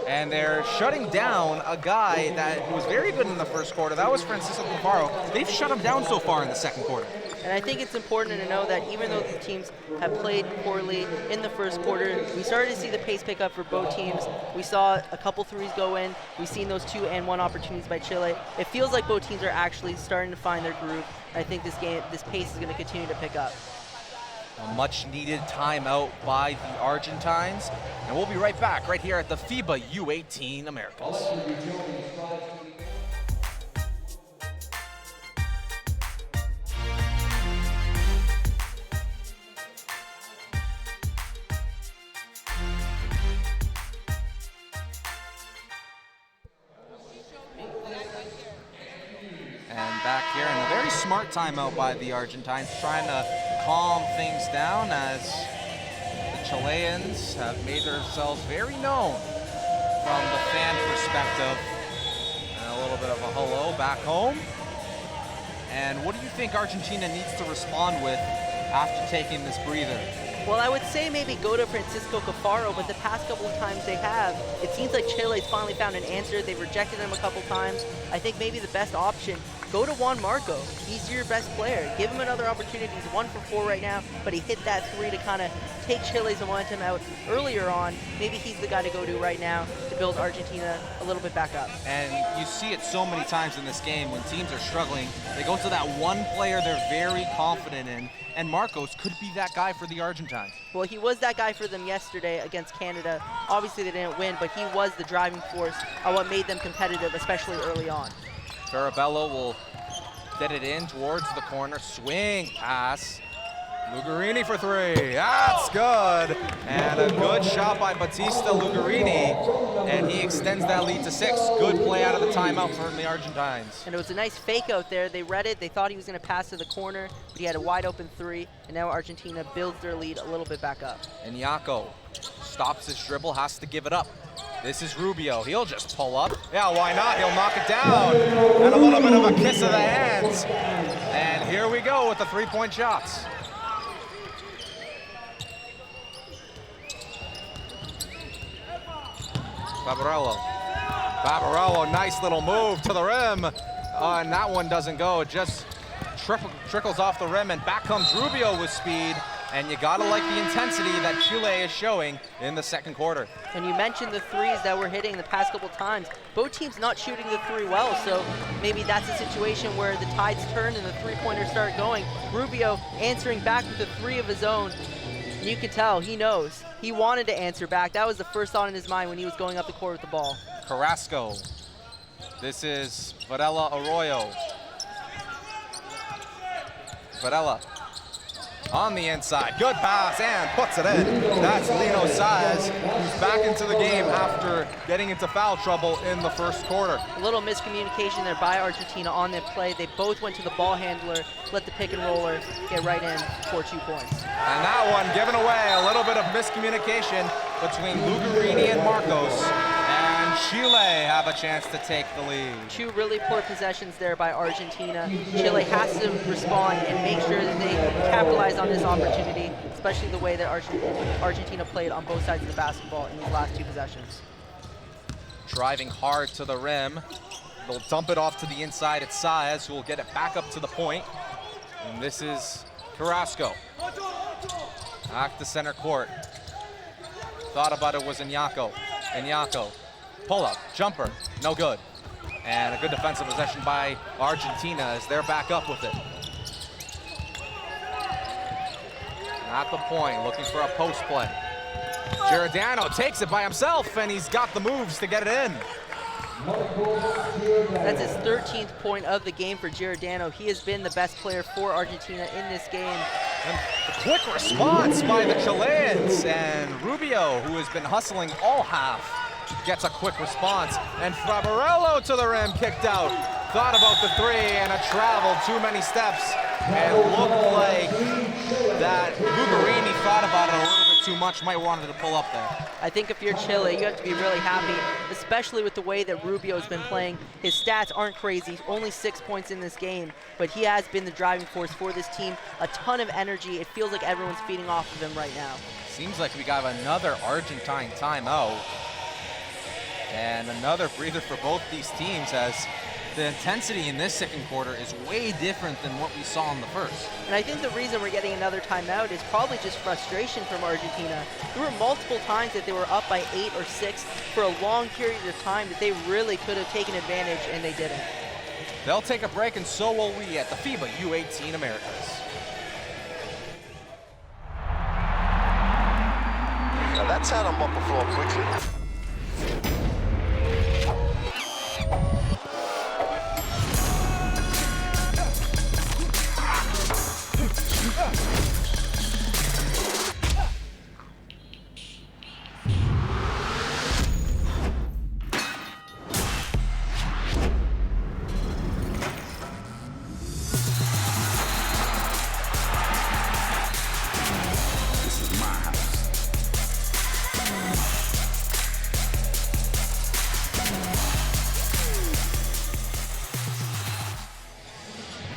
and they're shutting down a guy that was very good in the first quarter. That was Francisco Cafaro. They've shut him down so far in the second quarter. And I think it's important to know that even though these teams have played poorly in the first quarter, we started to see the pace pick up for both teams. We saw a couple 3s go in. We've seen those 2 and 1 opportunities by Chile. It feels like both teams are actually starting to find their groove. I think this pace is going to continue to pick up. A much needed timeout by the Argentines. And we'll be right back right here at the FIBA U18 Americas. back here, and a very smart timeout by the Argentines, trying to calm things down as the Chileans have made themselves very known from the fan perspective. And a little bit of a hello back home. And what do you think Argentina needs to respond with after taking this breather? Well, I would say maybe go to Francisco Cafaro, but the past couple of times they have, it seems like Chile's finally found an answer. They've rejected him a couple times. I think maybe the best option, go to Juan Marco. He's your best player. Give him another opportunity. He's 1 for 4 right now, but he hit that 3 to kind of take Chile's momentum out earlier on. Maybe he's the guy to go to right now to build Argentina a little bit back up. And you see it so many times in this game when teams are struggling, they go to that one player they're very confident in, and Marcos could be that guy for the Argentines. Well, he was that guy for them yesterday against Canada. Obviously they didn't win, but he was the driving force of what made them competitive, especially early on. Farabello will get it in towards the corner, swing pass. Lugarini for 3, that's good. And a good shot by Batista Lugarini, and he extends that lead to 6. Good play out of the timeout from the Argentines. And it was a nice fake out there. They read it, they thought he was gonna pass to the corner, but he had a wide open 3, and now Argentina builds their lead a little bit back up. And Jaco stops his dribble, has to give it up. This is Rubio, he'll just pull up. Yeah, why not? He'll knock it down. And a little bit of a kiss of the hands. And here we go with the 3-point shots. Barbarello, nice little move to the rim. And that one doesn't go, it just trickles off the rim, and back comes Rubio with speed. And you gotta like the intensity that Chile is showing in the second quarter. And you mentioned the 3s that we're hitting the past couple times. Both teams not shooting the 3 well, so maybe that's a situation where the tides turn and the 3-pointers start going. Rubio answering back with a 3 of his own. You can tell, he knows. He wanted to answer back. That was the first thought in his mind when he was going up the court with the ball. Carrasco. This is Varela Arroyo. Varela on the inside, good pass, and puts it in. That's Lino Saez, who's back into the game after getting into foul trouble in the first quarter. A little miscommunication there by Argentina on that play. They both went to the ball handler, let the pick and roller get right in for 2 points. And that one given away, a little bit of miscommunication between Lugarini and Marcos. And Chile have a chance to take the lead. 2 really poor possessions there by Argentina. Chile has to respond and make sure that they capitalize on this opportunity, especially the way that Argentina played on both sides of the basketball in these last 2 possessions. Driving hard to the rim. They'll dump it off to the inside. It's Saez who will get it back up to the point. And this is Carrasco. Back to center court. Thought about it was Iñaco. Iñaco. Pull up, jumper, no good. And a good defensive possession by Argentina as they're back up with it. At the point, looking for a post play. Giordano takes it by himself, and he's got the moves to get it in. That's his 13th point of the game for Giordano. He has been the best player for Argentina in this game. And a quick response by the Chileans, and Rubio, who has been hustling all half, gets a quick response. And Fabarello to the rim, kicked out. Thought about the 3 and a travel, too many steps. And looked like that Lugarini thought about it a little bit too much, might wanted to pull up there. I think if you're Chile, you have to be really happy, especially with the way that Rubio's been playing. His stats aren't crazy, only 6 points in this game, but he has been the driving force for this team. A ton of energy. It feels like everyone's feeding off of him right now. Seems like we got another Argentine timeout. And another breather for both these teams, as the intensity in this second quarter is way different than what we saw in the first. And I think the reason we're getting another timeout is probably just frustration from Argentina. There were multiple times that they were up by 8 or 6 for a long period of time that they really could have taken advantage, and they didn't. They'll take a break, and so will we at the FIBA U18 Americas. Now that's how to mop the floor quickly.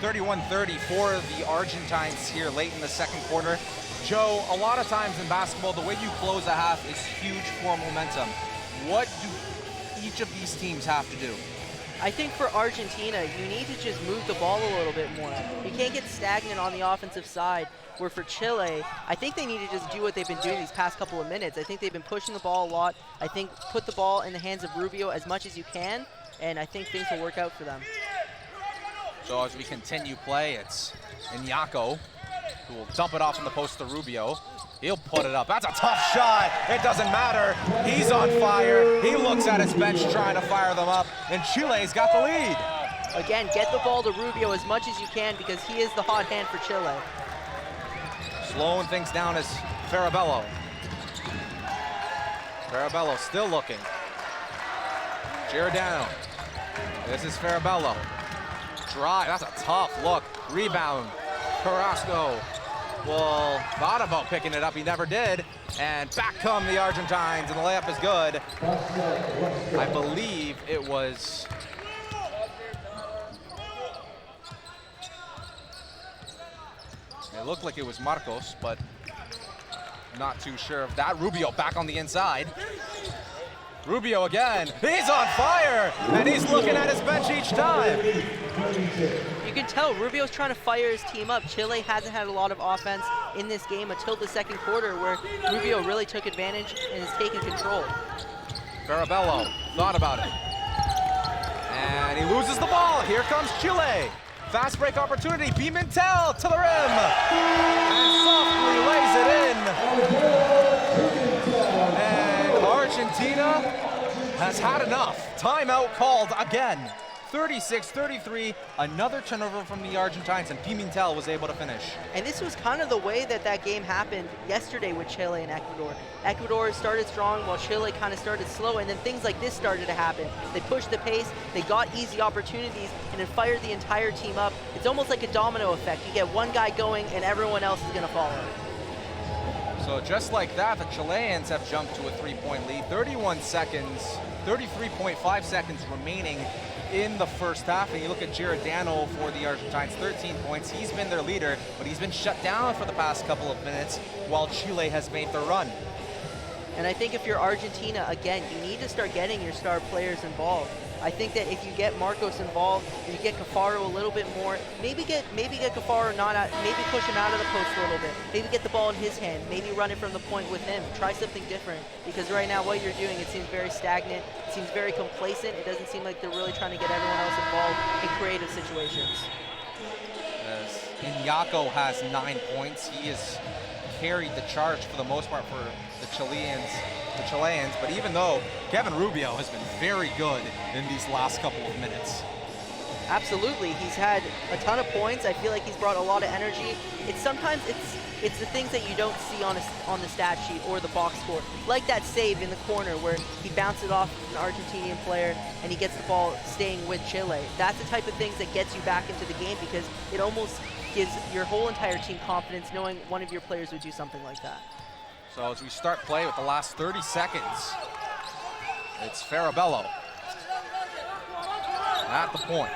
31-30 for the Argentines here late in the second quarter. Joe, a lot of times in basketball, the way you close a half is huge for momentum. What do each of these teams have to do? I think for Argentina, you need to just move the ball a little bit more. You can't get stagnant on the offensive side, where for Chile, I think they need to just do what they've been doing these past couple of minutes. I think they've been pushing the ball a lot. I think put the ball in the hands of Rubio as much as you can, and I think things will work out for them. So as we continue play, it's Iñaco who will dump it off in the post to Rubio. He'll put it up. That's a tough shot. It doesn't matter. He's on fire. He looks at his bench trying to fire them up, and Chile's got the lead. Again, get the ball to Rubio as much as you can because he is the hot hand for Chile. Slowing things down is Farabello. Farabello still looking. Giordano. This is Farabello. Drive, that's a tough look. Rebound, Carrasco. Well, thought about picking it up, he never did. And back come the Argentines, and the layup is good. I believe it was... It looked like it was Marcos, but not too sure of that. Rubio back on the inside. Rubio again, he's on fire, and he's looking at his bench each time. You can tell Rubio's trying to fire his team up. Chile hasn't had a lot of offense in this game until the second quarter, where Rubio really took advantage and has taken control. Farabello thought about it. And he loses the ball. Here comes Chile. Fast break opportunity. Pimentel to the rim. And softly lays it in. And Argentina has had enough. Timeout called again. 36-33, another turnover from the Argentines, and Pimentel was able to finish. And this was kind of the way that that game happened yesterday with Chile and Ecuador. Ecuador started strong while Chile kind of started slow, and then things like this started to happen. They pushed the pace, they got easy opportunities, and it fired the entire team up. It's almost like a domino effect. You get one guy going, and everyone else is going to follow. So just like that, the Chileans have jumped to a three-point lead. 31 seconds, 33.5 seconds remaining in the first half, and you look at Giordano for the Argentines, 13 points. He's been their leader, but he's been shut down for the past couple of minutes while Chile has made the run. And I think if you're Argentina, again, you need to start getting your star players involved. I think that if you get Marcos involved, you get Cafaro a little bit more, maybe get Cafaro not out, maybe push him out of the post a little bit, maybe get the ball in his hand, maybe run it from the point with him, try something different, because right now what you're doing, it seems very stagnant, it seems very complacent, it doesn't seem like they're really trying to get everyone else involved in creative situations. As Iñaco has 9 points, he has carried the charge for the most part for the Chileans, but even though Kevin Rubio has been very good in these last couple of minutes. Absolutely, he's had a ton of points. I feel like he's brought a lot of energy. Sometimes it's the things that you don't see on the stat sheet or the box score, like that save in the corner where he bounced it off an Argentinian player and he gets the ball staying with Chile. That's the type of things that gets you back into the game, because it almost gives your whole entire team confidence knowing one of your players would do something like that. So as we start play with the last 30 seconds, it's Farabello at the point.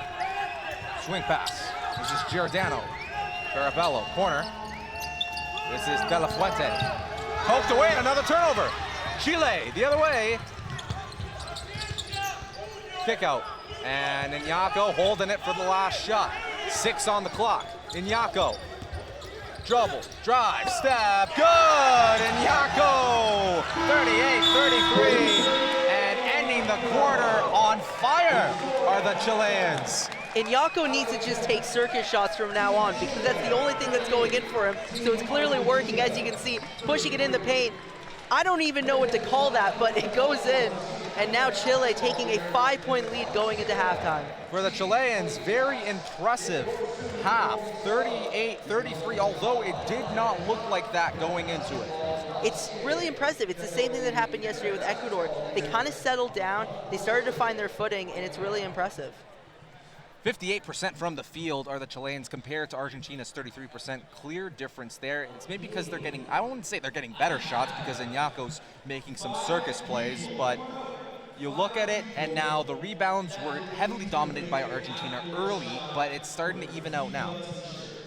Swing pass. This is Giordano. Farabello, corner. This is De La Fuente. Poked away, and another turnover. Chile, the other way. Kick out. And Iñaco holding it for the last shot. 6 on the clock. Iñaco. Dribble, drive, stab, good! Iñaco! 38-33. And ending the quarter on fire are the Chileans. Iñaco needs to just take circus shots from now on, because that's the only thing that's going in for him. So it's clearly working, as you can see, pushing it in the paint. I don't even know what to call that, but it goes in. And now Chile taking a 5-point lead going into halftime. For the Chileans, very impressive half, 38-33, although it did not look like that going into it. It's really impressive. It's the same thing that happened yesterday with Ecuador. They kind of settled down, they started to find their footing, and it's really impressive. 58% from the field are the Chileans compared to Argentina's 33%. Clear difference there. It's maybe because they're getting, I wouldn't say they're getting better shots because Iñaco's making some circus plays, but You look at it, and now the rebounds were heavily dominated by Argentina early, but it's starting to even out now.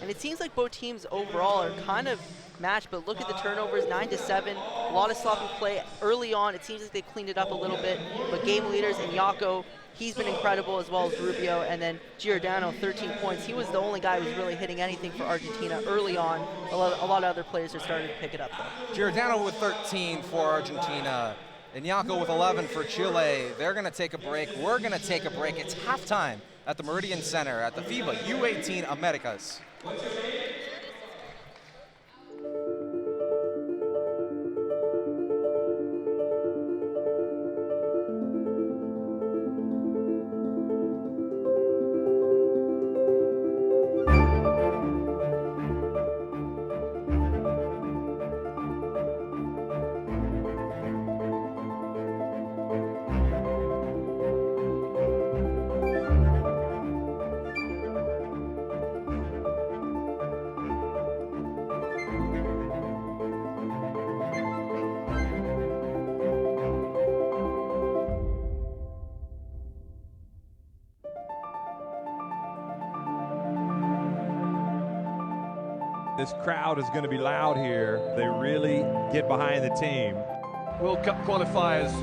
And it seems like both teams overall are kind of matched, but look at the turnovers, 9-7, a lot of sloppy play early on. It seems like they've cleaned it up a little bit, but game leaders, and Jaco, he's been incredible, as well as Rubio, and then Giordano, 13 points. He was the only guy who was really hitting anything for Argentina early on. A lot of other players are starting to pick it up, though. Giordano with 13 for Argentina, and Jaco with 11 for Chile. They're going to take a break. We're going to take a break. It's halftime at the Meridian Center at the FIBA U18 Americas. This crowd is going to be loud here. They really get behind the team. World Cup qualifiers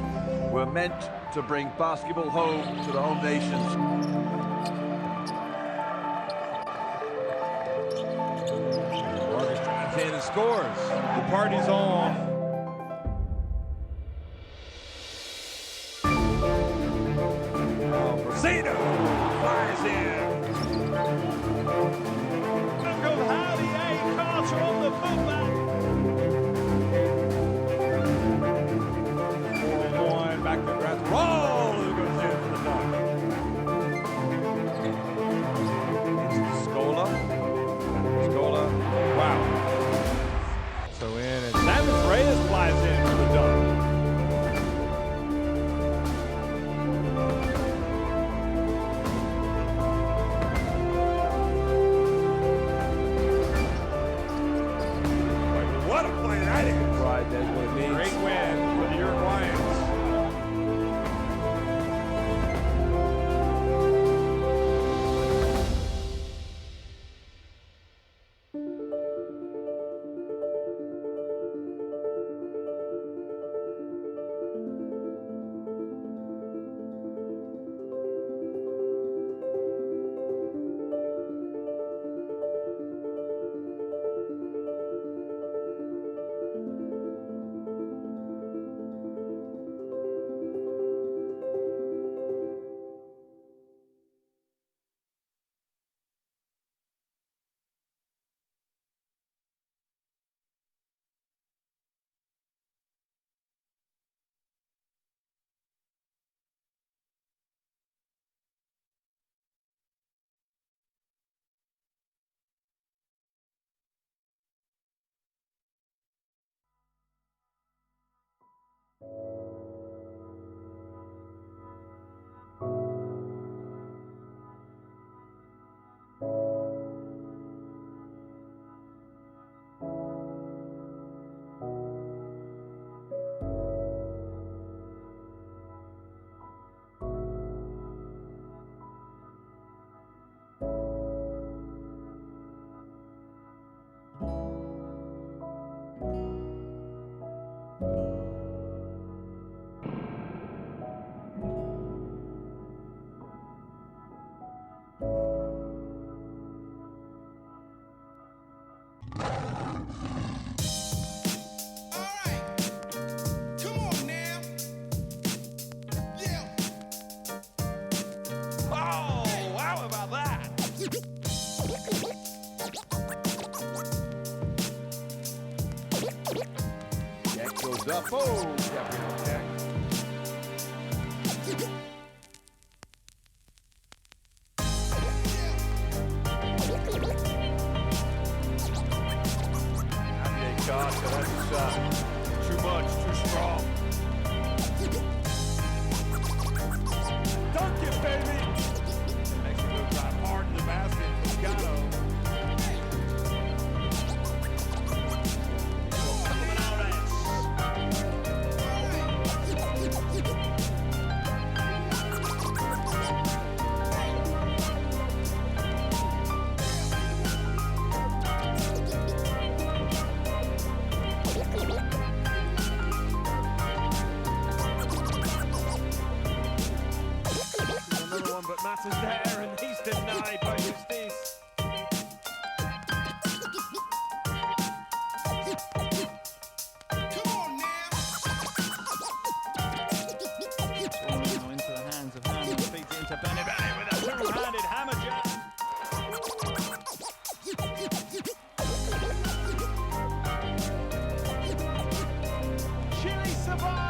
were meant to bring basketball home to the home nations. Vargas drives in and scores. The party's on. Rosino flies in. On the putback. 4-1, back to the grass. Roll! Who goes in for the dunk? Scola. Scola. Wow. So in, and Savage Reyes flies in for the dunk. Great win for the Uruguayans. Goes up, oh, Gabriel Jack. That's too much, too strong. Dunk it, baby! Makes him go drive hard in the basket. Moscato. there, and he's denied by Justice. Now into the hands of Hammond, feeds it into Bennett with a two-handed hammer jab. Chile survive.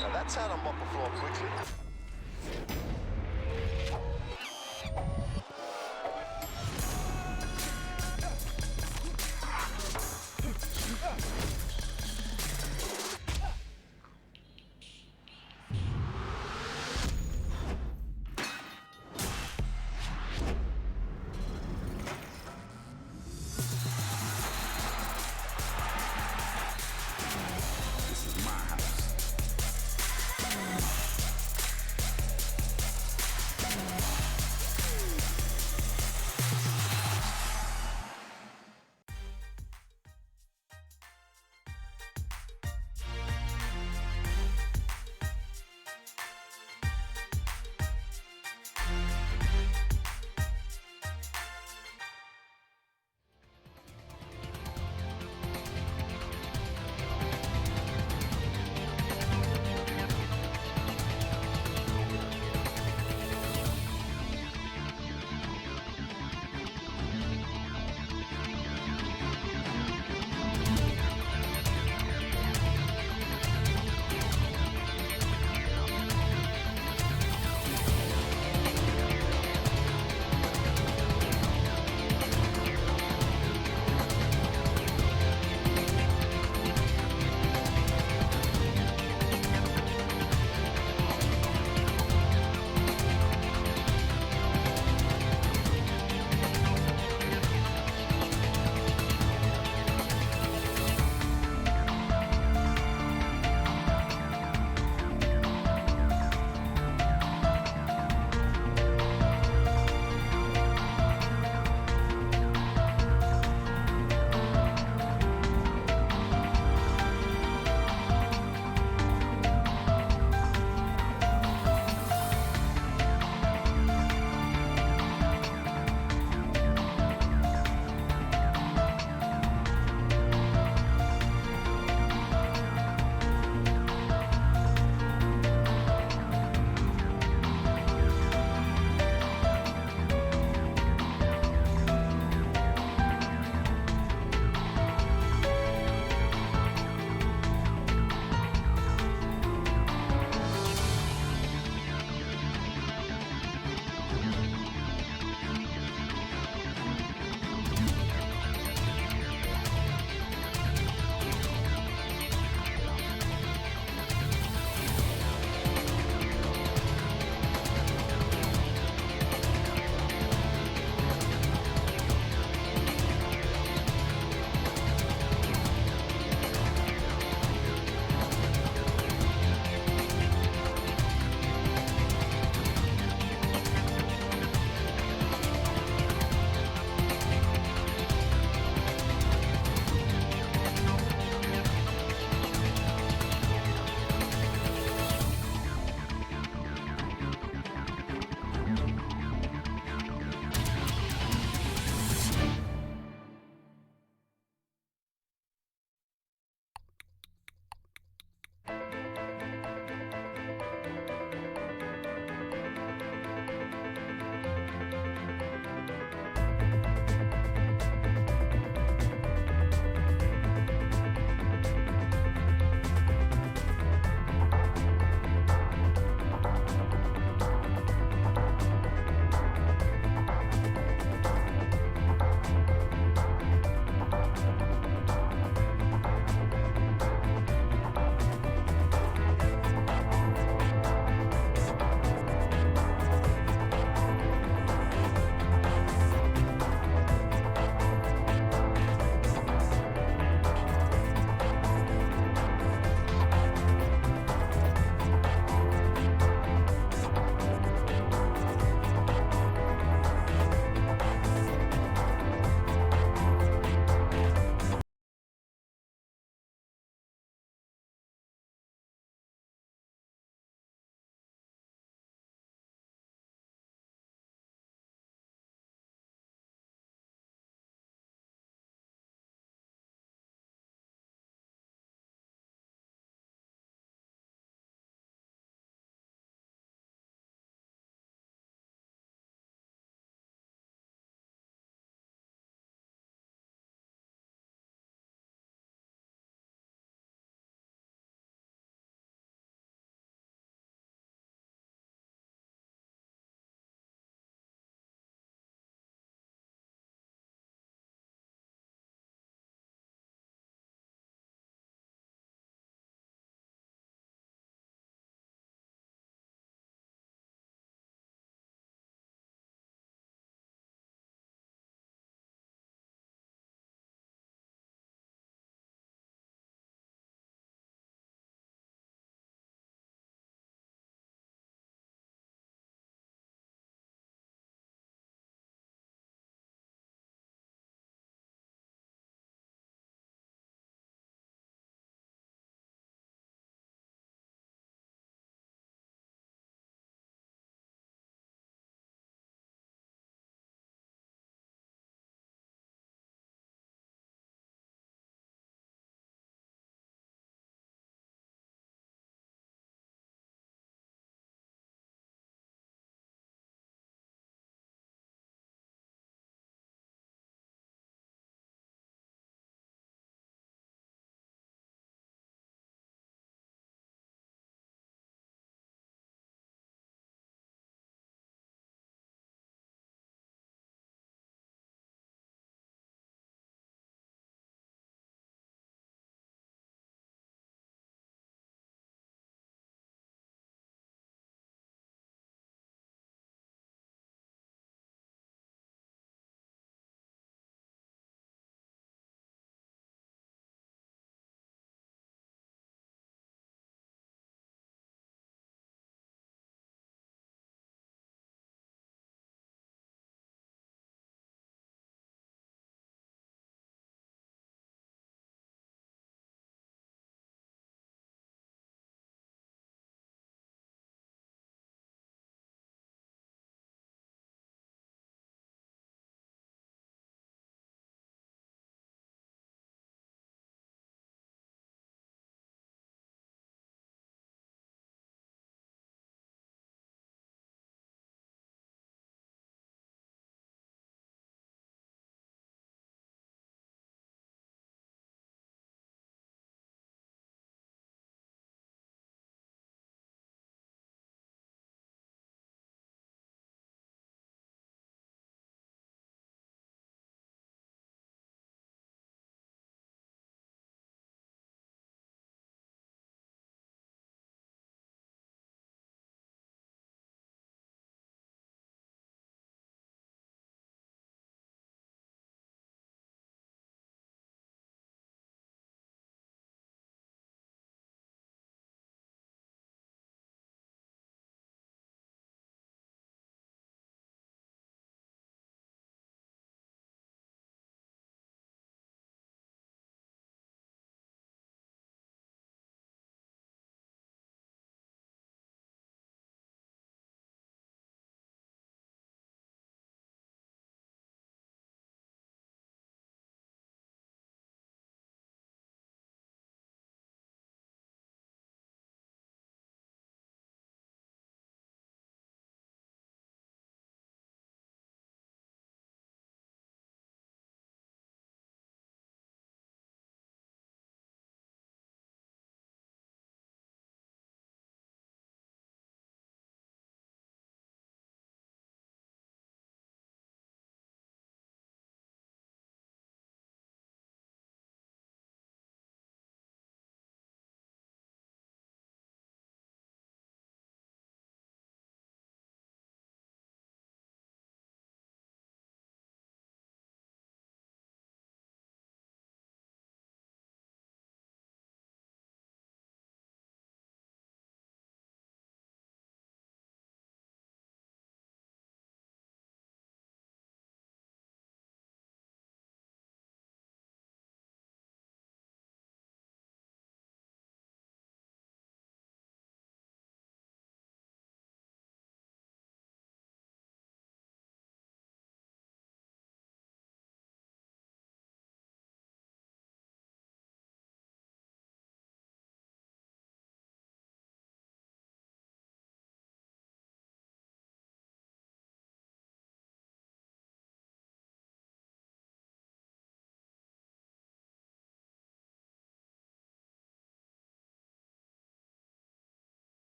Now that's how to mop a floor quickly.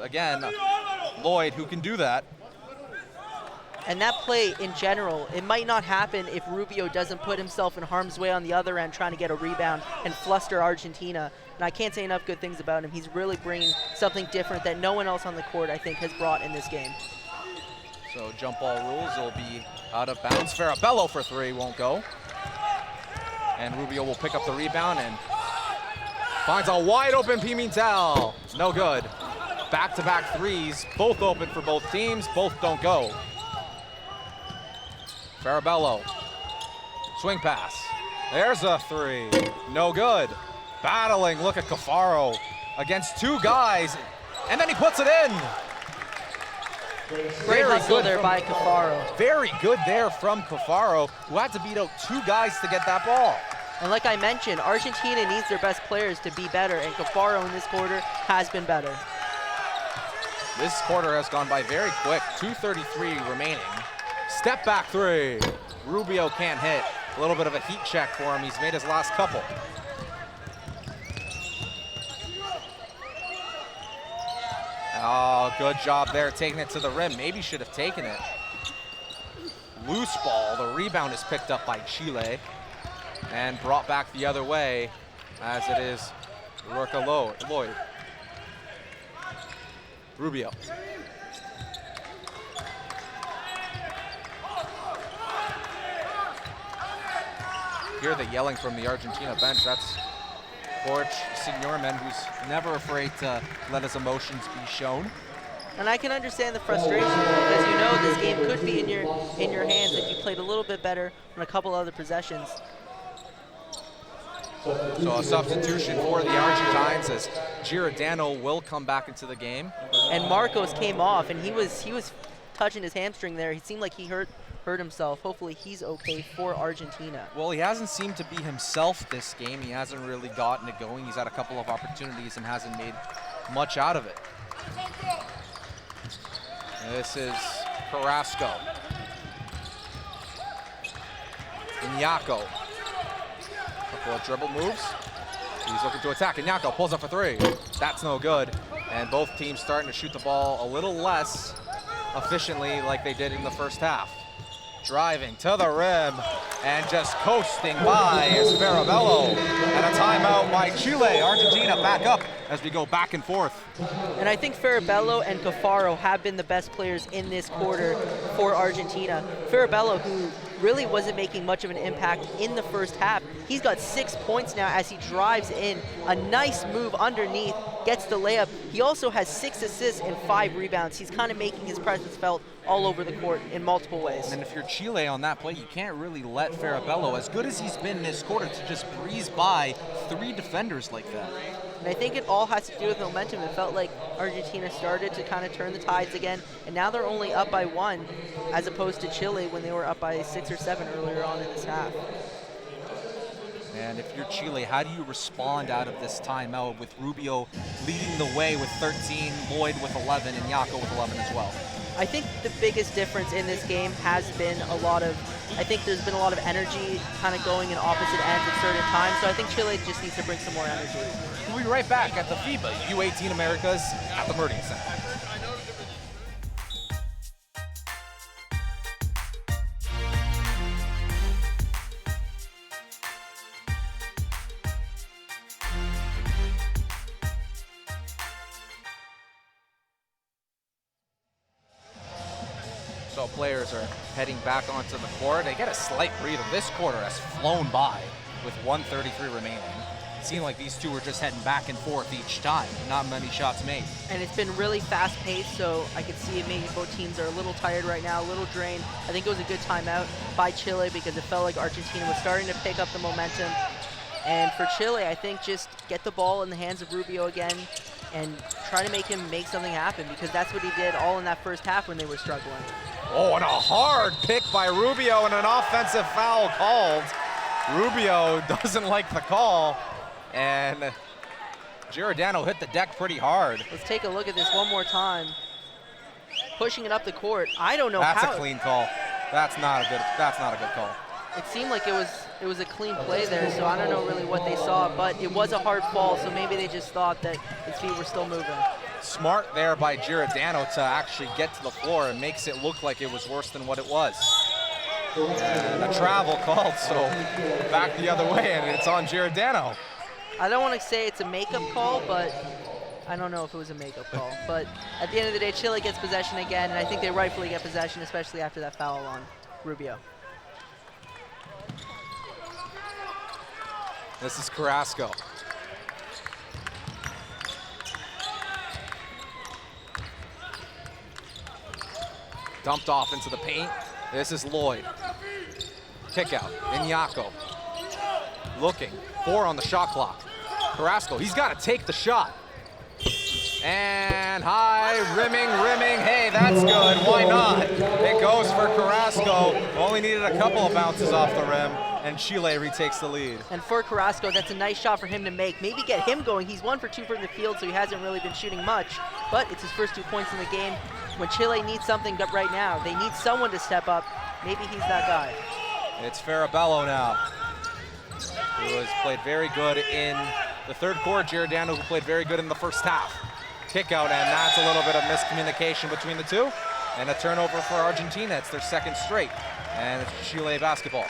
again, Lloyd, who can do that. And that play in general, it might not happen if Rubio doesn't put himself in harm's way on the other end trying to get a rebound and fluster Argentina. And I can't say enough good things about him. He's really bringing something different that no one else on the court, I think, has brought in this game. So jump ball rules will be out of bounds. Farabello for three, won't go. And Rubio will pick up the rebound and finds a wide open Pimentel. No good. Back-to-back threes, both open for both teams, both don't go. Farabello, swing pass. There's a three, no good. Battling, look at Cafaro against two guys, and then he puts it in. Great hustle there by Cafaro. Very good there from Cafaro, who had to beat out two guys to get that ball. And like I mentioned, Argentina needs their best players to be better, and Cafaro in this quarter has been better. This quarter has gone by very quick, 2:33 remaining. Step back three. Rubio can't hit. A little bit of a heat check for him. He's made his last couple. Oh, good job there, taking it to the rim. Maybe should have taken it. Loose ball. The rebound is picked up by Chile and brought back the other way, as it is Rorca Lloyd. Rubio. Hear the yelling from the Argentina bench. That's Jorge Signorman, who's never afraid to let his emotions be shown. And I can understand the frustration because you know this game could be in your hands if you played a little bit better on a couple other possessions. So a substitution for the Argentines as Giordano will come back into the game. And Marcos came off, and he was touching his hamstring there. He seemed like he hurt himself. Hopefully he's okay for Argentina. Well, he hasn't seemed to be himself this game. He hasn't really gotten it going. He's had a couple of opportunities and hasn't made much out of it. This is Carrasco. Iñaco. Couple of dribble moves. He's looking to attack. Iñaco pulls up for three. That's no good. And both teams starting to shoot the ball a little less efficiently like they did in the first half. Driving to the rim and just coasting by is Farabello. And a timeout by Chile. Argentina back up as we go back and forth. And I think Farabello and Cafaro have been the best players in this quarter for Argentina. Farabello, who really wasn't making much of an impact in the first half, he's got 6 points now as he drives in. A nice move underneath, gets the layup. He also has 6 assists and 5 rebounds. He's kind of making his presence felt all over the court in multiple ways. And if you're Chile on that play, you can't really let Farabello, as good as he's been in this quarter, to just breeze by 3 defenders like that. And I think it all has to do with momentum. It felt like Argentina started to kind of turn the tides again, and now they're only up by 1, as opposed to Chile when they were up by 6 or 7 earlier on in this half. And if you're Chile, how do you respond out of this timeout with Rubio leading the way with 13, Lloyd with 11, and Iñaco with 11 as well? I think the biggest difference in this game has been I think there's been a lot of energy kind of going in opposite ends at certain times, so I think Chile just needs to bring some more energy. We'll be right back at the FIBA U18 Americas at the Meridian Center. So players are heading back onto the court. They get a slight breather. This quarter has flown by with 1:33 remaining. It seemed like these two were just heading back and forth each time. Not many shots made. And it's been really fast-paced, so I could see maybe both teams are a little tired right now, a little drained. I think it was a good timeout by Chile because it felt like Argentina was starting to pick up the momentum. And for Chile, I think just get the ball in the hands of Rubio again and try to make him make something happen, because that's what he did all in that first half when they were struggling. Oh, and a hard pick by Rubio and an offensive foul called. Rubio doesn't like the call, and Giordano hit the deck pretty hard. Let's take a look at this one more time. Pushing it up the court. I don't know how. That's a clean call. That's not a good call. It seemed like it was a clean play there, so I don't know really what they saw, but it was a hard fall, so maybe they just thought that his feet were still moving. Smart there by Giordano to actually get to the floor and makes it look like it was worse than what it was. And a travel called, so back the other way, and it's on Giordano. I don't want to say it's a makeup call, but I don't know if it was a makeup call. But at the end of the day, Chile gets possession again, and I think they rightfully get possession, especially after that foul on Rubio. This is Carrasco. Dumped off into the paint. This is Lloyd. Kick out. Iñaco. Looking. 4 on the shot clock. Carrasco, he's got to take the shot. And high, rimming. Hey, that's good. Why not? It goes for Carrasco. Only needed a couple of bounces off the rim, and Chile retakes the lead. And for Carrasco, that's a nice shot for him to make. Maybe get him going. He's 1 for 2 from the field, so he hasn't really been shooting much. But it's his first 2 points in the game. When Chile needs something right now, they need someone to step up. Maybe he's that guy. It's Farabello now, who has played very good in the third quarter. Giordano, who played very good in the first half. Kick out, and that's a little bit of miscommunication between the two. And a turnover for Argentina. It's their 2nd straight. And it's Chile basketball.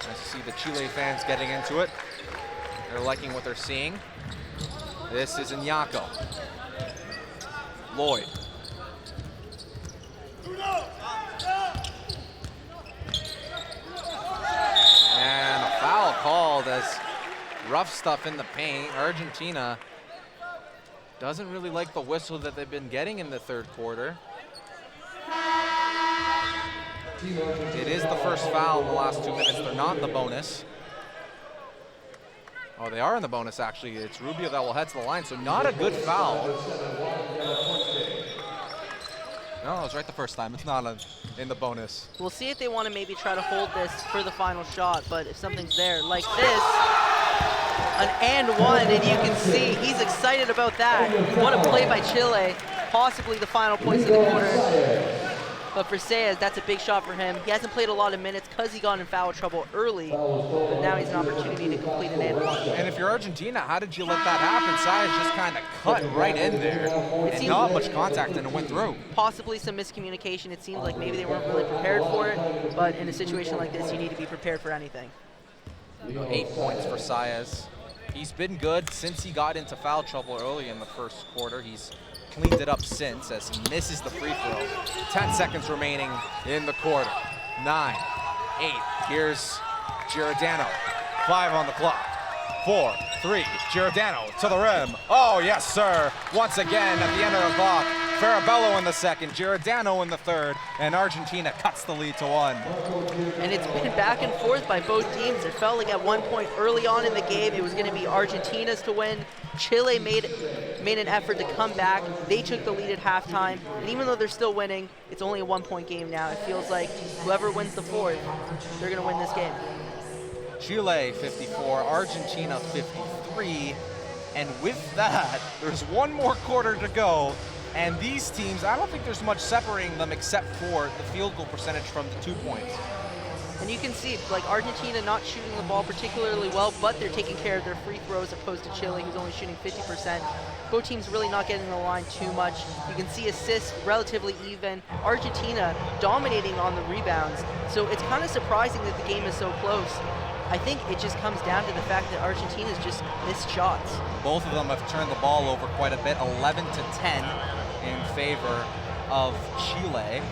Nice to see the Chile fans getting into it. They're liking what they're seeing. This is Iñaco. Lloyd. And a foul called as rough stuff in the paint. Argentina doesn't really like the whistle that they've been getting in the third quarter. It is the first foul in the last 2 minutes. They're not in the bonus. Oh, they are in the bonus, actually. It's Rubio that will head to the line, so not a good foul. No, it was right the first time. It's not in the bonus. We'll see if they want to maybe try to hold this for the final shot, but if something's there like this, an and one, and you can see he's excited about that. What a play by Chile, possibly the final points of the quarter. But for Sayas, that's a big shot for him. He hasn't played a lot of minutes because he got in foul trouble early, but now he's an opportunity to complete an and one. And if you're Argentina, how did you let that happen? Sayas just kind of cut right in there, and not much contact, and it went through. Possibly some miscommunication. It seems like maybe they weren't really prepared for it, but in a situation like this, you need to be prepared for anything. 8 points for Sayas. He's been good since he got into foul trouble early in the first quarter. He's cleaned it up since as he misses the free throw. 10 seconds remaining in the quarter. 9, 8, here's Giordano. 5 on the clock. 4, 3, Giordano to the rim. Oh, yes, sir. Once again at the end of the clock. Farabello in the second, Giordano in the third, and Argentina cuts the lead to 1. And it's been back and forth by both teams. It felt like at one point early on in the game, it was going to be Argentina's to win. Chile made an effort to come back. They took the lead at halftime, and even though they're still winning, it's only a 1-point game now. It feels like whoever wins the fourth, they're going to win this game. Chile 54, Argentina 53, and with that, there's one more quarter to go. And these teams, I don't think there's much separating them except for the field goal percentage from the 2 points. And you can see, like, Argentina not shooting the ball particularly well, but they're taking care of their free throws opposed to Chile, who's only shooting 50%. Both teams really not getting the line too much. You can see assists relatively even. Argentina dominating on the rebounds. So it's kind of surprising that the game is so close. I think it just comes down to the fact that Argentina's just missed shots. Both of them have turned the ball over quite a bit, 11 to 10 in favor of Chile.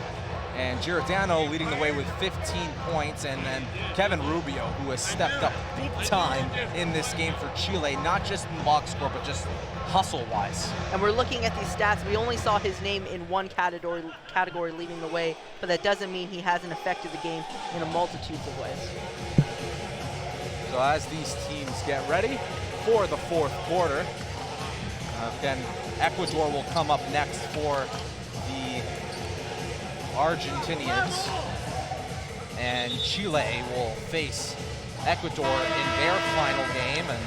And Giordano leading the way with 15 points, and then Kevin Rubio, who has stepped up big time in this game for Chile, not just in the box score, but just hustle-wise. And we're looking at these stats. We only saw his name in one category leading the way, but that doesn't mean he hasn't affected the game in a multitude of ways. So as these teams get ready for the fourth quarter, again, Ecuador will come up next for the Argentinians, and Chile will face Ecuador in their final game. And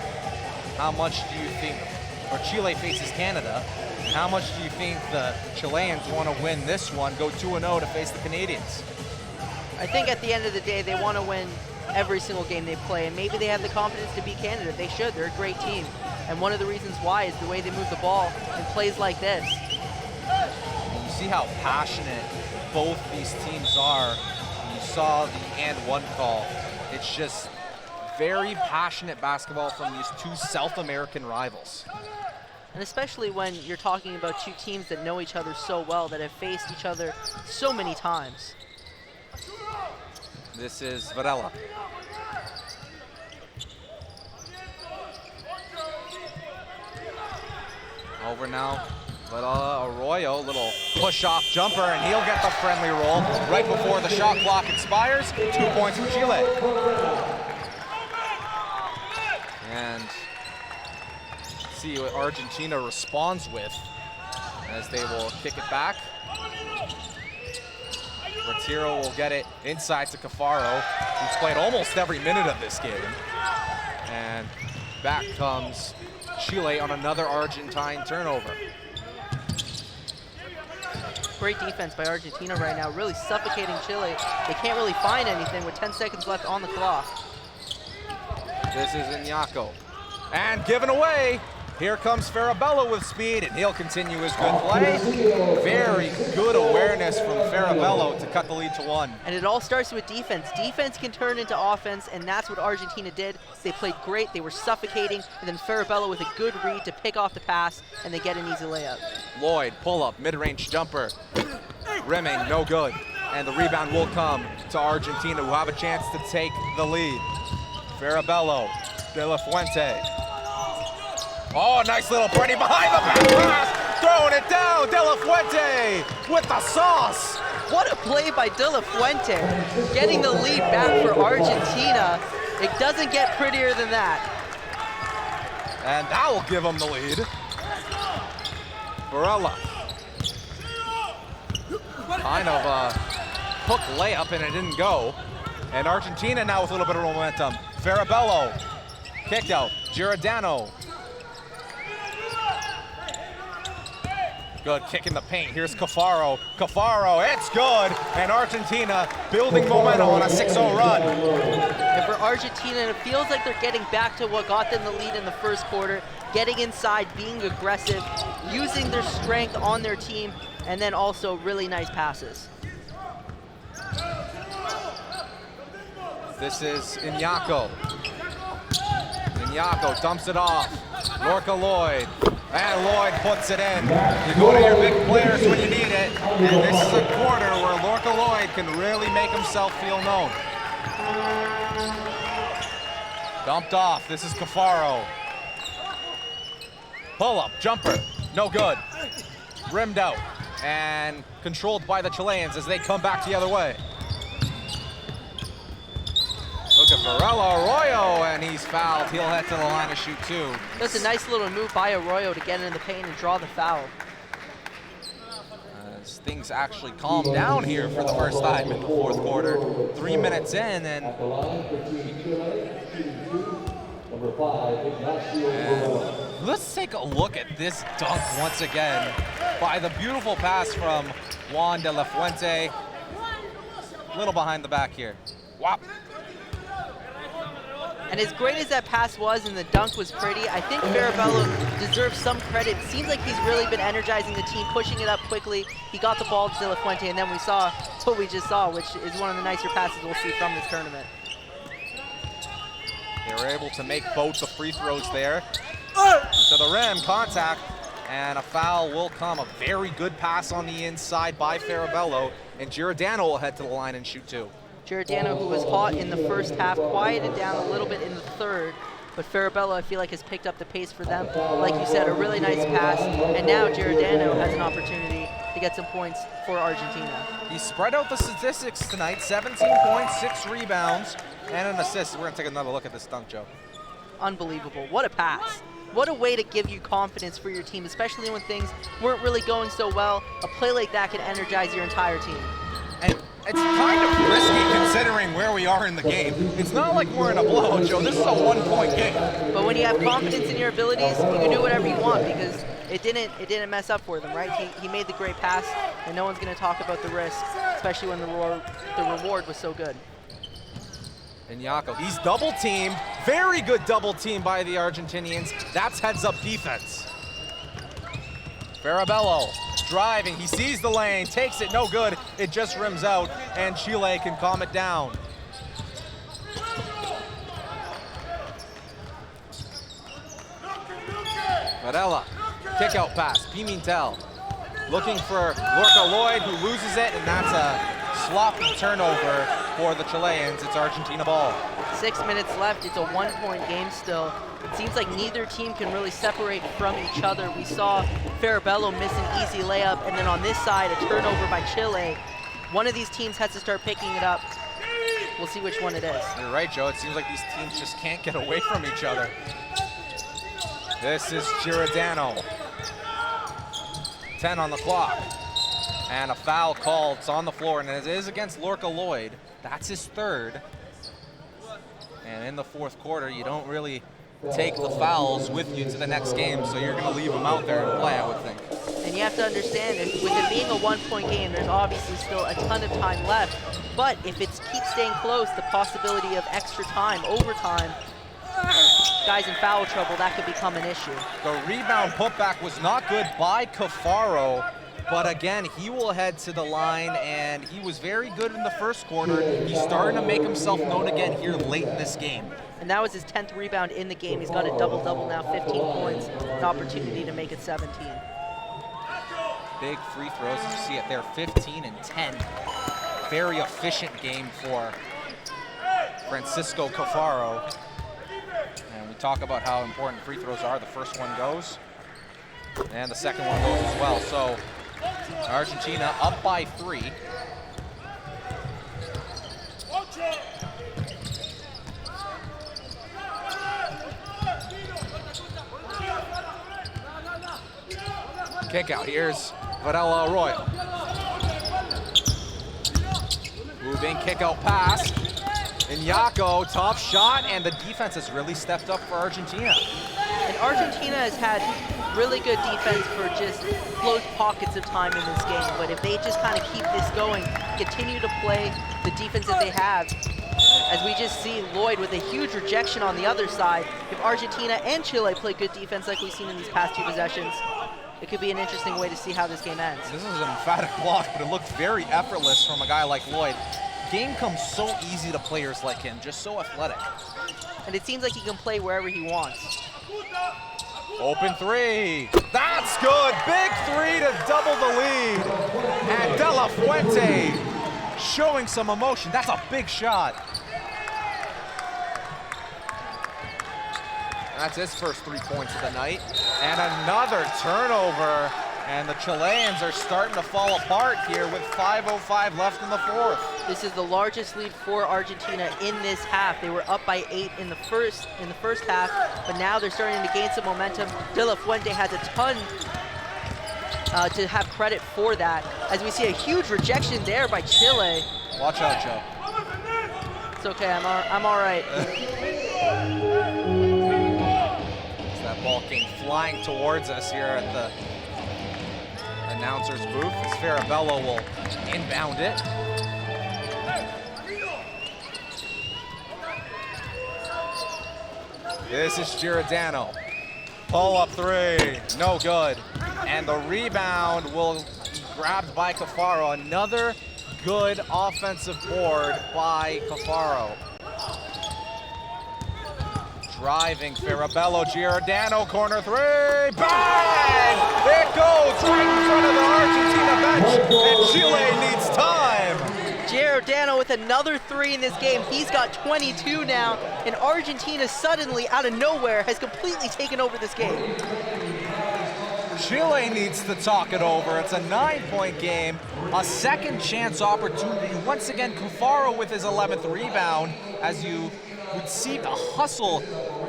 how much do you think, or Chile faces Canada, how much do you think the Chileans want to win this one, go 2-0 to face the Canadians? I think at the end of the day, they want to win every single game they play, and maybe they have the confidence to beat Canada. They should. They're a great team. And one of the reasons why is the way they move the ball in plays like this. You see how passionate both these teams are. You saw the and one call. It's just very passionate basketball from these two South American rivals. And especially when you're talking about two teams that know each other so well, that have faced each other so many times. This is Varela. Over now, Varela, Arroyo, little push-off jumper, and he'll get the friendly roll right before the shot clock expires. 2 points for Chile. And see what Argentina responds with as they will kick it back. Retiro will get it inside to Cafaro, who's played almost every minute of this game. And back comes Chile on another Argentine turnover. Great defense by Argentina right now, really suffocating Chile. They can't really find anything with 10 seconds left on the clock. This is Iñaco. And given away. Here comes Farabello with speed, and he'll continue his good play. Very good awareness from Farabello to cut the lead to 1. And it all starts with defense. Defense can turn into offense, and that's what Argentina did. They played great, they were suffocating, and then Farabello with a good read to pick off the pass, and they get an easy layup. Lloyd, pull up, mid-range jumper. Rimming, no good. And the rebound will come to Argentina, who have a chance to take the lead. Farabello, De La Fuente. Oh, nice little birdie behind the back pass, throwing it down, De La Fuente with the sauce. What a play by De La Fuente, getting the lead back for Argentina. It doesn't get prettier than that. And that will give them the lead. Varela. Kind of a hook layup and it didn't go. And Argentina now with a little bit of momentum. Farabello, kicked out, Giordano. Good kick in the paint. Here's Cafaro. Cafaro, it's good. And Argentina building momentum on a 6-0 run. And for Argentina, it feels like they're getting back to what got them the lead in the first quarter, getting inside, being aggressive, using their strength on their team, and then also really nice passes. This is Iñaco. Iñaco dumps it off. Lorca Lloyd. And Lloyd puts it in. You go to your big players when you need it. And this is a quarter where Lorca Lloyd can really make himself feel known. Dumped off. This is Cafaro. Pull up, jumper. No good. Rimmed out. And controlled by the Chileans as they come back the other way. Look at Varela Arroyo, and he's fouled. He'll head to the line to shoot 2. That's a nice little move by Arroyo to get in the paint and draw the foul. As things actually calm down here for the first time in the fourth quarter. 3 minutes in, and let's take a look at this dunk once again by the beautiful pass from Juan De La Fuente. A little behind the back here. Whop. And as great as that pass was and the dunk was pretty, I think Farabello deserves some credit. It seems like he's really been energizing the team, pushing it up quickly. He got the ball to De La Fuente, and then we saw what we just saw, which is one of the nicer passes we'll see from this tournament. They were able to make both the free throws there. To the rim, contact, and a foul will come. A very good pass on the inside by Farabello, and Giordano will head to the line and shoot 2. Giordano, who was hot in the first half, quieted down a little bit in the third, but Farabello, I feel like, has picked up the pace for them. Like you said, a really nice pass, and now Giordano has an opportunity to get some points for Argentina. He spread out the statistics tonight, 17 points, 6 rebounds, and an assist. We're gonna take another look at this dunk, Joe. Unbelievable, what a pass. What a way to give you confidence for your team, especially when things weren't really going so well. A play like that can energize your entire team. And it's kind of risky considering where we are in the game. It's not like we're in a blowout, Joe. This is a 1-point game. But when you have confidence in your abilities, you can do whatever you want because it didn't mess up for them, right? He made the great pass, and no one's going to talk about the risk, especially when the reward was so good. And Yako, he's double teamed. Very good double team by the Argentinians. That's heads up defense. Farabello driving, he sees the lane, takes it, no good. It just rims out, and Chile can calm it down. Varela, kick out pass, Pimentel. Looking for Lorca Lloyd, who loses it, and that's a sloppy turnover for the Chileans. It's Argentina ball. 6 minutes left, it's a 1-point game still. It seems like neither team can really separate from each other. We saw Farabello miss an easy layup, and then on this side, a turnover by Chile. One of these teams has to start picking it up. We'll see which one it is. You're right, Joe. It seems like these teams just can't get away from each other. This is Giordano. 10 on the clock. And a foul called. It's on the floor, and it is against Lorca Lloyd. That's his third. And in the fourth quarter, you don't really take the fouls with you to the next game, so you're going to leave them out there and play, I would think. And you have to understand, with it being a 1-point game, there's obviously still a ton of time left. But if it keeps staying close, the possibility of extra time, overtime, guys in foul trouble, that could become an issue. The rebound putback was not good by Cafaro, but again, he will head to the line, and he was very good in the first quarter. He's starting to make himself known again here late in this game. And that was his 10th rebound in the game. He's got a double-double now, 15 points, an opportunity to make it 17. Big free throws, as you see it there, 15 and 10. Very efficient game for Francisco Cafaro. And we talk about how important free throws are. The first one goes, and the second one goes as well. So Argentina up by 3. Kick out, here's Varela Arroyo. Moving kick out pass. And Yako, tough shot, and the defense has really stepped up for Argentina. And Argentina has had really good defense for just close pockets of time in this game. But if they just kind of keep this going, continue to play the defense that they have, as we just see Lloyd with a huge rejection on the other side, if Argentina and Chile play good defense like we've seen in these past 2 possessions, it could be an interesting way to see how this game ends. This is an emphatic block, but it looked very effortless from a guy like Lloyd. Game comes so easy to players like him, just so athletic. And it seems like he can play wherever he wants. Open 3. That's good. Big 3 to double the lead. And De La Fuente showing some emotion. That's a big shot. That's his first 3 points of the night. And another turnover. And the Chileans are starting to fall apart here with 5:05 left in the fourth. This is the largest lead for Argentina in this half. They were up by 8 in the first half, but now they're starting to gain some momentum. De La Fuente has a ton to have credit for that, as we see a huge rejection there by Chile. Watch out, Joe. It's okay, I'm all right. That ball came flying towards us here at the announcer's booth as Farabello will inbound it. This is Giordano. Pull up 3, no good. And the rebound will be grabbed by Cafaro. Another good offensive board by Cafaro. Driving, Farabello, Giordano, corner 3, bang! It goes right in front of the Argentina bench, and Chile needs time. Giordano with another 3 in this game. He's got 22 now, and Argentina suddenly, out of nowhere, has completely taken over this game. Chile needs to talk it over. It's a 9-point game, a second chance opportunity. Once again, Cafaro with his 11th rebound, as you would see the hustle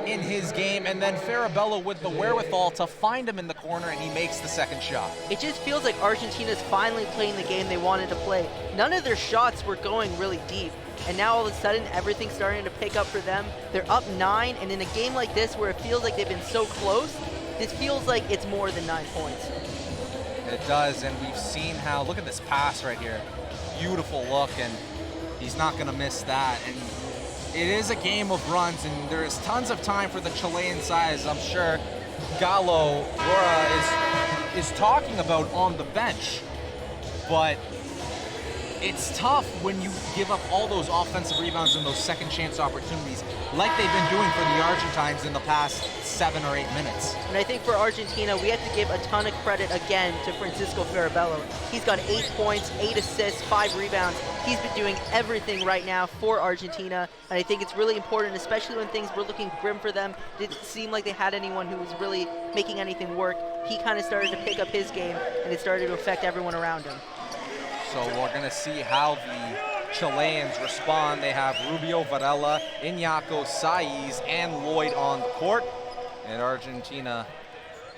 in his game, and then Farabello with the wherewithal to find him in the corner, and he makes the second shot. It just feels like Argentina's finally playing the game they wanted to play. None of their shots were going really deep, and now all of a sudden everything's starting to pick up for them. They're up 9, and in a game like this where it feels like they've been so close, this feels like it's more than 9 points. It does, and we've seen how, look at this pass right here. Beautiful look, and he's not gonna miss that. And it is a game of runs, and there is tons of time for the Chilean side, as I'm sure Galo Rora is talking about on the bench. But it's tough when you give up all those offensive rebounds and those second chance opportunities like they've been doing for the Argentines in the past 7 or 8 minutes. And I think for Argentina, we have to give a ton of credit again to Francisco Farabello. He's got 8 points, 8 assists, 5 rebounds. He's been doing everything right now for Argentina, and I think it's really important, especially when things were looking grim for them. It didn't seem like they had anyone who was really making anything work. He kind of started to pick up his game, and it started to affect everyone around him. So we're going to see how the Chileans respond. They have Rubio, Varela, Iñaco, Saiz, and Lloyd on the court. And Argentina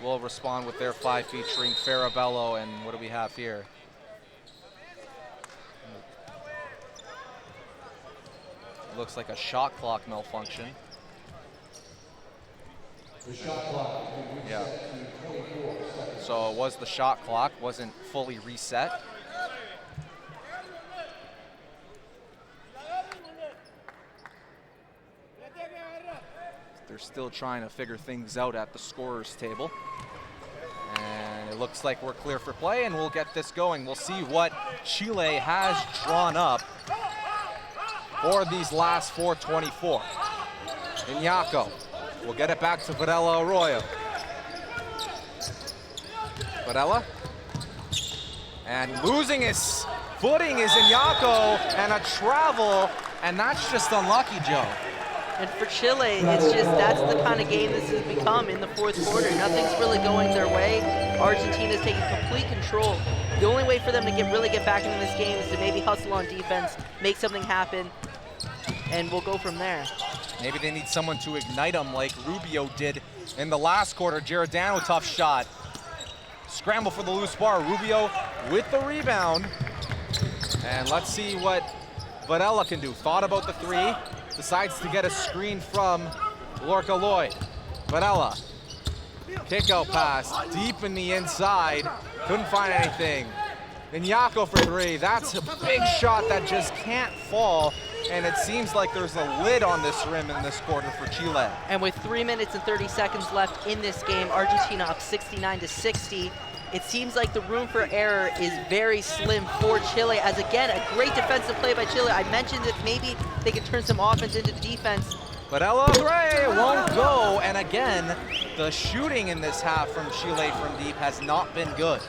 will respond with their 5 featuring Farabello. And what do we have here? Looks like a shot clock malfunction. The shot clock. Yeah. So it was the shot clock, wasn't fully reset. They're still trying to figure things out at the scorer's table. And it looks like we're clear for play, and we'll get this going. We'll see what Chile has drawn up for these last 4:24. Iñaco will get it back to Varela Arroyo. Varela. And losing his footing is Iñaco, and a travel, and that's just unlucky, Joe. And for Chile, it's just, that's the kind of game this has become in the fourth quarter. Nothing's really going their way. Argentina's taking complete control. The only way for them to really get back into this game is to maybe hustle on defense, make something happen, and we'll go from there. Maybe they need someone to ignite them like Rubio did in the last quarter. Giordano, tough shot. Scramble for the loose bar. Rubio with the rebound. And let's see what Varela can do. Thought about the 3. Decides to get a screen from Lorca Lloyd. Varela, kick out pass, deep in the inside. Couldn't find anything. Iñaco for 3. That's a big shot that just can't fall. And it seems like there's a lid on this rim in this quarter for Chile. And with 3 minutes and 30 seconds left in this game, Argentina up 69-60. It seems like the room for error is very slim for Chile, as again, a great defensive play by Chile. I mentioned that maybe they could turn some offense into defense. But El Rey won't go, and again, the shooting in this half from Chile from deep has not been good.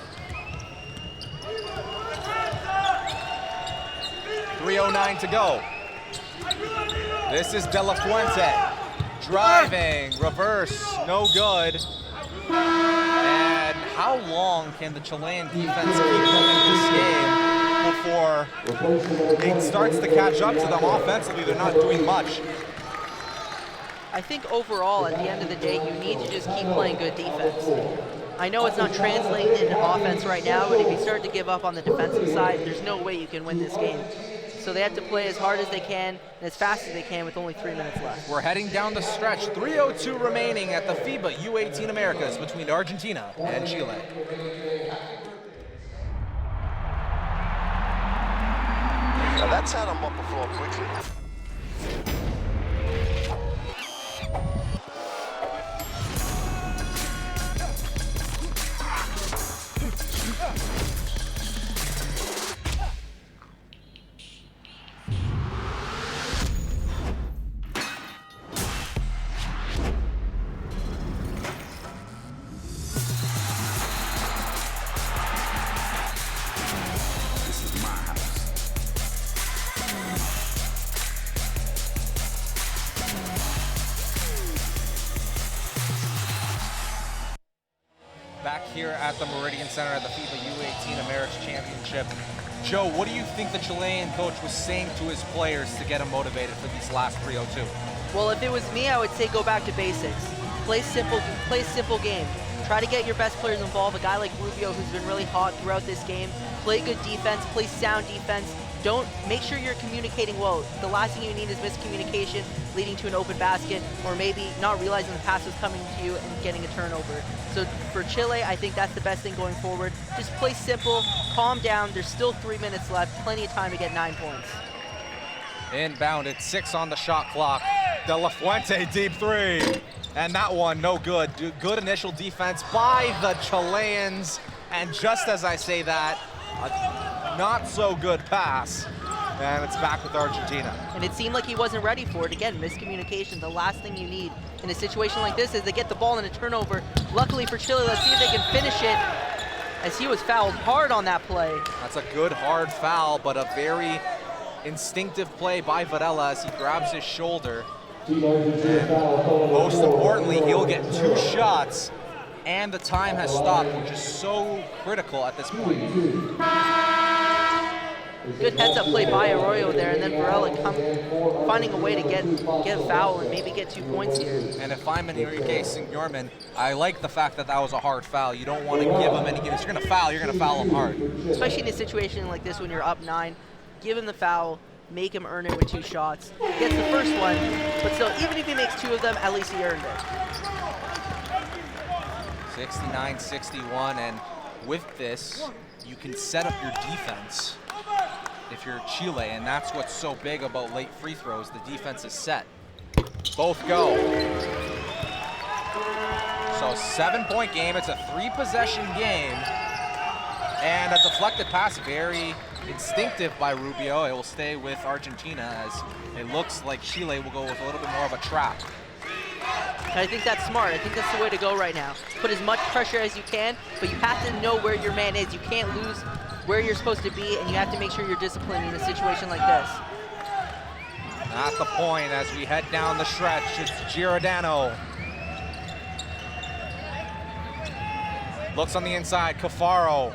3:09 to go. This is De La Fuente. Driving, reverse, no good. And how long can the Chilean defense keep them in this game before it starts to catch up to them offensively? They're not doing much. I think overall, at the end of the day, you need to just keep playing good defense. I know it's not translating into offense right now, but if you start to give up on the defensive side, there's no way you can win this game. So they have to play as hard as they can and as fast as they can with only 3 minutes left. We're heading down the stretch. 3:02 remaining at the FIBA U18 Americas between Argentina and Chile. Now that's how them up the floor quickly. Back here at the Meridian Center at the FIBA U18 Americas Championship. Joe, what do you think the Chilean coach was saying to his players to get them motivated for these last 3:02? Well, if it was me, I would say go back to basics. Play simple game. Try to get your best players involved. A guy like Rubio, who's been really hot throughout this game. Play good defense, play sound defense. Make sure you're communicating well. The last thing you need is miscommunication leading to an open basket, or maybe not realizing the pass was coming to you and getting a turnover. So for Chile, I think that's the best thing going forward. Just play simple, calm down. There's still 3 minutes left, plenty of time to get 9 points. Inbound at 6 on the shot clock. De La Fuente, deep three. And that one, no good. Good initial defense by the Chileans. And just as I say that, a not so good pass. And it's back with Argentina. And it seemed like he wasn't ready for it. Again, miscommunication. The last thing you need in a situation like this is to get the ball in a turnover. Luckily for Chile, let's see if they can finish it, as he was fouled hard on that play. That's a good hard foul, but a very instinctive play by Varela as he grabs his shoulder. And most importantly, he'll get 2 shots, and the time has stopped, which is so critical at this point. Good heads-up play by Arroyo there, and then Varela finding a way to get a foul and maybe get 2 points here. And if I'm Enrique Signorman, I like the fact that that was a hard foul. You don't want to give him any games. If you're going to foul, you're going to foul him hard. Especially in a situation like this when you're up 9, give him the foul, make him earn it with 2 shots. Gets the first one, but still, even if he makes 2 of them, at least he earned it. 69-61, and with this, you can set up your defense if you're Chile, and that's what's so big about late free throws. The defense is set. Both go. So 7-point game. It's a 3-possession game. And a deflected pass, very instinctive by Rubio. It will stay with Argentina as it looks like Chile will go with a little bit more of a trap. And I think that's smart. I think that's the way to go right now. Put as much pressure as you can, but you have to know where your man is. You can't lose where you're supposed to be, and you have to make sure you're disciplined in a situation like this. At the point as we head down the stretch, it's Giordano. Looks on the inside, Cafaro.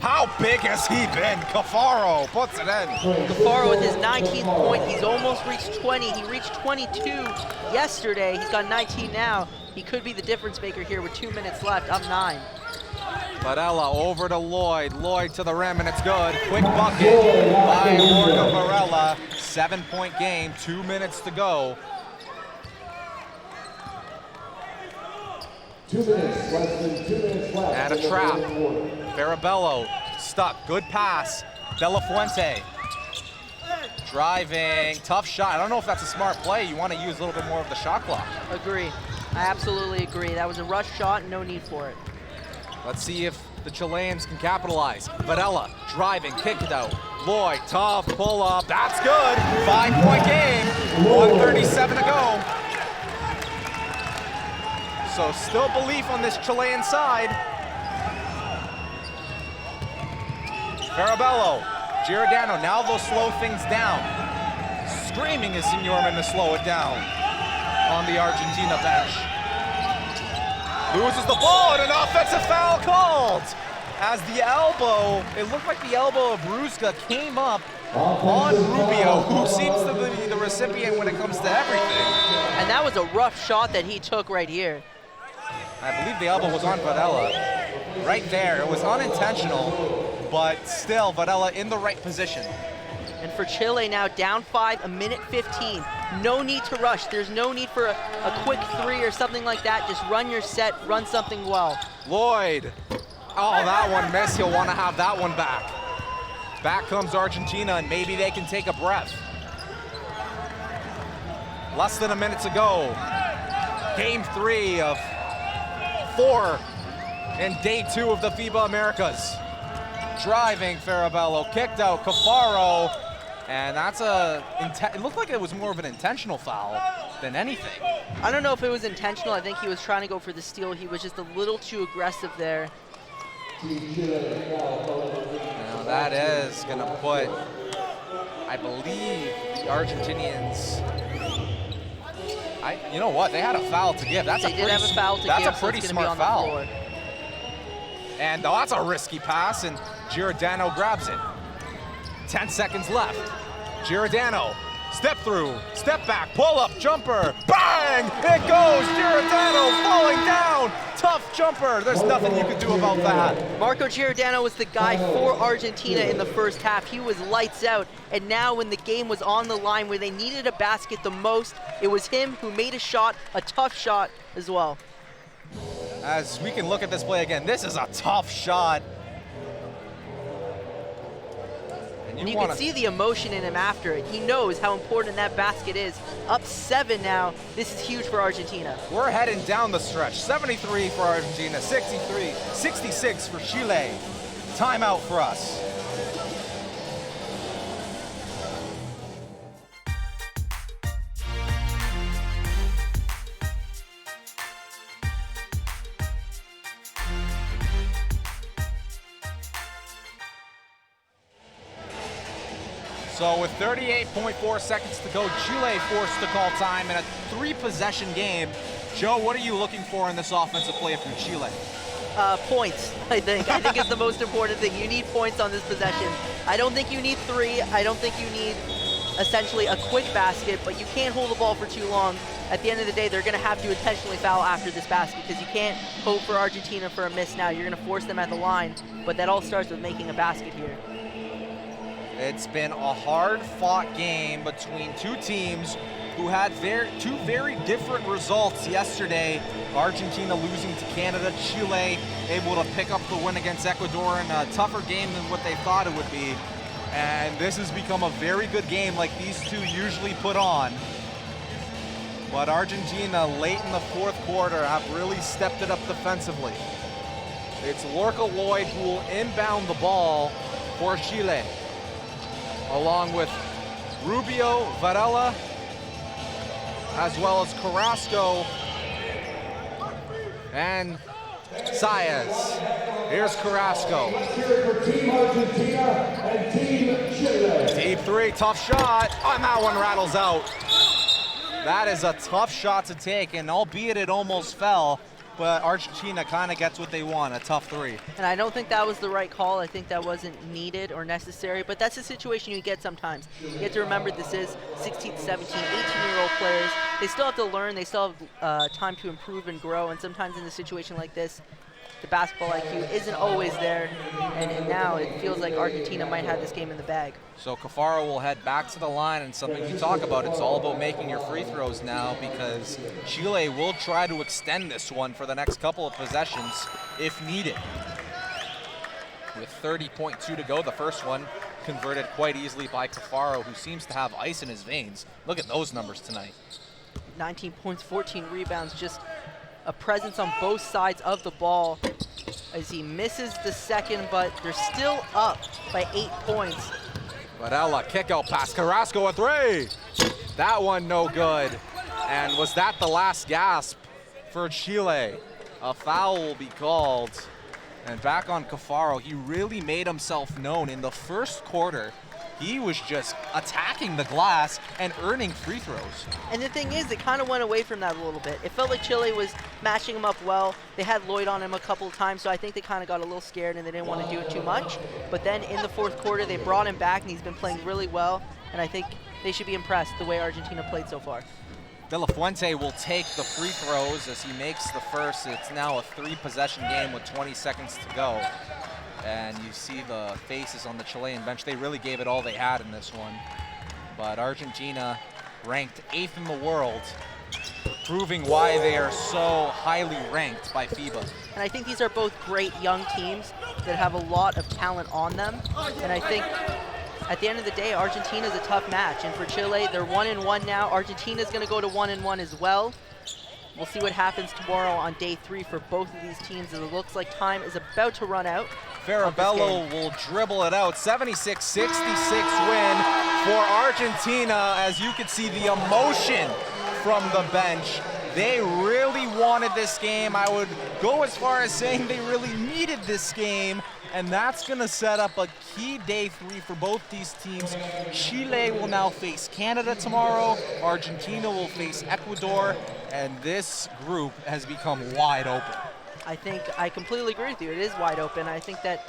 How big has he been? Cafaro puts it in. Cafaro with his 19th point, he's almost reached 20. He reached 22 yesterday. He's got 19 now. He could be the difference maker here with 2 minutes left, up 9. Varela over to Lloyd. Lloyd to the rim, and it's good. Quick bucket by Morgan Varela. 7-point game, 2 minutes to go. 2 minutes, less than 2 minutes left. And a trap. Farabello stuck, good pass. De La Fuente driving, tough shot. I don't know if that's a smart play. You want to use a little bit more of the shot clock. Agree. I absolutely agree. That was a rush shot, no need for it. Let's see if the Chileans can capitalize. Varela driving, kicked it out. Lloyd, tough pull up, that's good. 5-point game, 1:37 to go. So still belief on this Chilean side. Farabello, Giordano, now they'll slow things down. Screaming is Signorman to slow it down on the Argentina bench. Loses the ball and an offensive foul called. As the elbow, it looked like the elbow of Brusca came up on Rubio, who seems to be the recipient when it comes to everything. And that was a rough shot that he took right here. I believe the elbow was on Varela. Right there, it was unintentional, but still Varela in the right position. And for Chile now down 5, 1:15. No need to rush. There's no need for a quick 3 or something like that. Just run your set, run something well. Lloyd. Oh, that one missed. He'll want to have that one back. Back comes Argentina, and maybe they can take a breath. Less than a minute to go. Game 3 of 4 in day 2 of the FIBA Americas. Driving Farabello, kicked out Cafaro, and that's it looked like it was more of an intentional foul than anything. I don't know if it was intentional. I think he was trying to go for the steal. He was just a little too aggressive there. Now that is gonna put, I believe, the Argentinians. You know what? They had a foul to give. That's they did have a foul to give. That's a pretty so smart foul. And that's a risky pass, and Giordano grabs it. 10 seconds left. Giordano, step through, step back, pull up, jumper, bang! It goes, Giordano falling down. Tough jumper, there's nothing you can do about that. Marco Giordano was the guy for Argentina in the first half. He was lights out, and now when the game was on the line where they needed a basket the most, it was him who made a shot, a tough shot as well. As we can look at this play again, this is a tough shot. And you can see the emotion in him after it. He knows how important that basket is. Up 7 now. This is huge for Argentina. We're heading down the stretch. 73 for Argentina, 66 for Chile. Timeout for us. So with 38.4 seconds to go, Chile forced to call time in a 3-possession game. Joe, what are you looking for in this offensive play from Chile? Points, I think. I think it's the most important thing. You need points on this possession. I don't think you need 3. I don't think you need essentially a quick basket, but you can't hold the ball for too long. At the end of the day, they're going to have to intentionally foul after this basket because you can't hope for Argentina for a miss now. You're going to force them at the line, but that all starts with making a basket here. It's been a hard-fought game between two teams who had two very different results yesterday. Argentina losing to Canada, Chile able to pick up the win against Ecuador in a tougher game than what they thought it would be. And this has become a very good game like these two usually put on. But Argentina, late in the 4th quarter, have really stepped it up defensively. It's Lorca Lloyd who will inbound the ball for Chile, along with Rubio, Varela, as well as Carrasco and Saez. Here's Carrasco. Team Argentina and Team Chile. Deep 3, tough shot. And that one rattles out. That is a tough shot to take, and albeit it almost fell, but Argentina kind of gets what they want, a tough 3. And I don't think that was the right call. I think that wasn't needed or necessary, but that's a situation you get sometimes. You have to remember this is 16, 17, 18-year-old players. They still have to learn. They still have time to improve and grow, and sometimes in a situation like this, the basketball IQ isn't always there, and now it feels like Argentina might have this game in the bag. So Cafaro will head back to the line, and something you talk about, it's all about making your free throws now because Chile will try to extend this one for the next couple of possessions if needed. With 30.2 to go, the first one converted quite easily by Cafaro, who seems to have ice in his veins. Look at those numbers tonight. 19 points, 14 rebounds, just a presence on both sides of the ball as he misses the second, but they're still up by 8 points. Varela, kick out pass, Carrasco a 3. That one no good. And was that the last gasp for Chile? A foul will be called. And back on Cafaro, he really made himself known in the first quarter. He was just attacking the glass and earning free throws. And the thing is, it kind of went away from that a little bit. It felt like Chile was matching him up well. They had Lloyd on him a couple of times, so I think they kind of got a little scared and they didn't want to do it too much. But then in the 4th quarter, they brought him back and he's been playing really well. And I think they should be impressed the way Argentina played so far. De La Fuente will take the free throws as he makes the first. It's now a 3-possession game with 20 seconds to go. And you see the faces on the Chilean bench. They really gave it all they had in this one. But Argentina, ranked 8th in the world, proving why they are so highly ranked by FIBA. And I think these are both great young teams that have a lot of talent on them. And I think at the end of the day, Argentina is a tough match. And for Chile, they're 1-1 now. Argentina's going to go to 1-1 as well. We'll see what happens tomorrow on day 3 for both of these teams, as it looks like time is about to run out. Farabello will dribble it out. 76-66 win for Argentina. As you can see, the emotion from the bench. They really wanted this game. I would go as far as saying they really needed this game. And that's going to set up a key day 3 for both these teams. Chile will now face Canada tomorrow. Argentina will face Ecuador. And this group has become wide open. I think I completely agree with you. It is wide open. I think that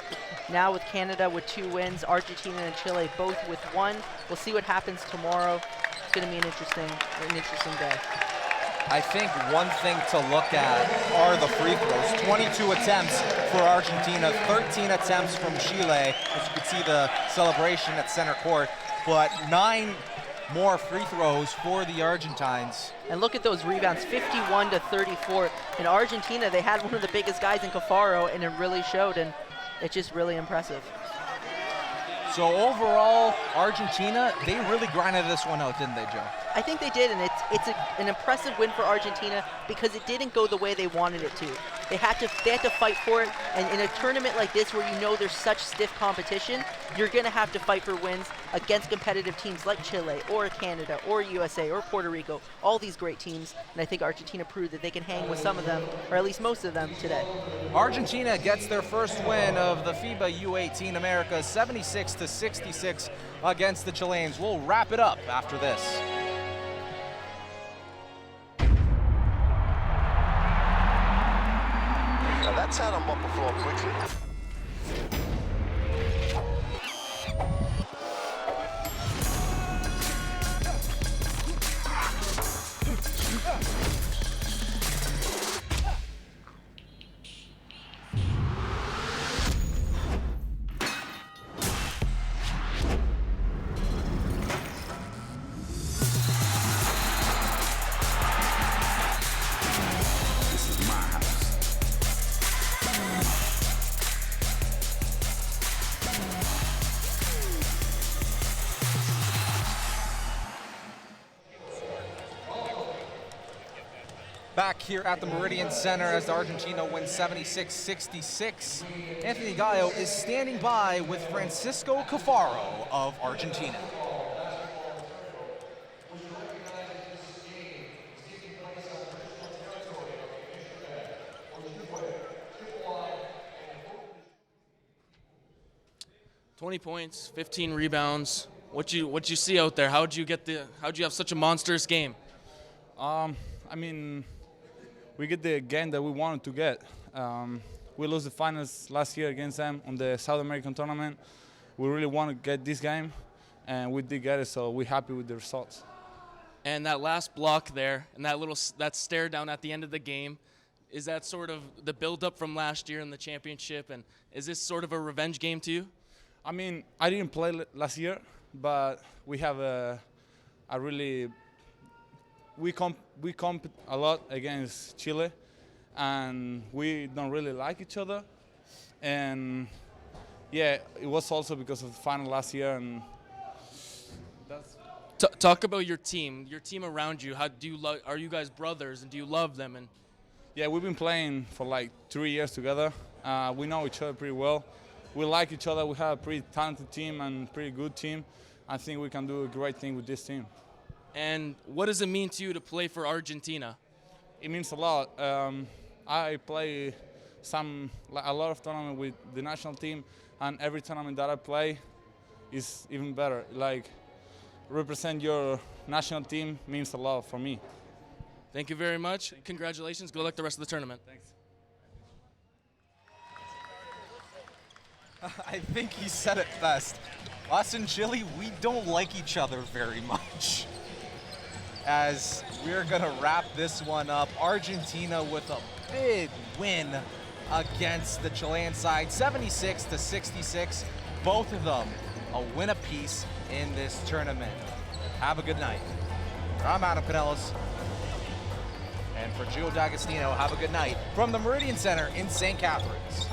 now with Canada with 2 wins, Argentina and Chile both with 1. We'll see what happens tomorrow. It's going to be an interesting day. I think one thing to look at are the free throws. 22 attempts for Argentina, 13 attempts from Chile. As you can see the celebration at center court, but 9 more free throws for the Argentines. And look at those rebounds, 51-34. In Argentina, they had one of the biggest guys in Cafaro, and it really showed, and it's just really impressive. So overall, Argentina, they really grinded this one out, didn't they, Joe? I think they did, and it's an impressive win for Argentina because it didn't go the way they wanted it to. They had to fight for it, and in a tournament like this where you know there's such stiff competition, you're going to have to fight for wins against competitive teams like Chile or Canada or USA or Puerto Rico, all these great teams, and I think Argentina proved that they can hang with some of them, or at least most of them today. Argentina gets their first win of the FIBA U18 Americas 76-66 against the Chileans. We'll wrap it up after this. Now that's how to mop a floor quickly. Back here at the Meridian Center as Argentina wins 76-66. Anthony Gallo is standing by with Francisco Cafaro of Argentina. "20 points, 15 rebounds. What you see out there? How'd you have such a monstrous game?" I mean, we get the game that we wanted to get. We lost the finals last year against them on the South American tournament. We really want to get this game, and we did get it, so we're happy with the results. And that last block there, and that stare down at the end of the game, is that sort of the build-up from last year in the championship? And is this sort of a revenge game to you? I mean, I didn't play last year, but we have we compete a lot against Chile, and we don't really like each other. And yeah, it was also because of the final last year. And that's Talk about your team around you. How do you are you guys brothers, and do you love them? And yeah, we've been playing for like 3 years together. We know each other pretty well. We like each other. We have a pretty talented team and pretty good team. I think we can do a great thing with this team. And what does it mean to you to play for Argentina? It means a lot. I play a lot of tournaments with the national team, and every tournament that I play is even better. Like, represent your national team means a lot for me. Thank you very much. Congratulations. Good luck the rest of the tournament. Thanks. I think he said it best. Us and Chile, we don't like each other very much. As we're gonna wrap this one up, Argentina with a big win against the Chilean side, 76-66. Both of them a win apiece in this tournament. Have a good night. I'm Adam Pinellas. And for Gio D'Agostino, have a good night from the Meridian Center in St. Catharines.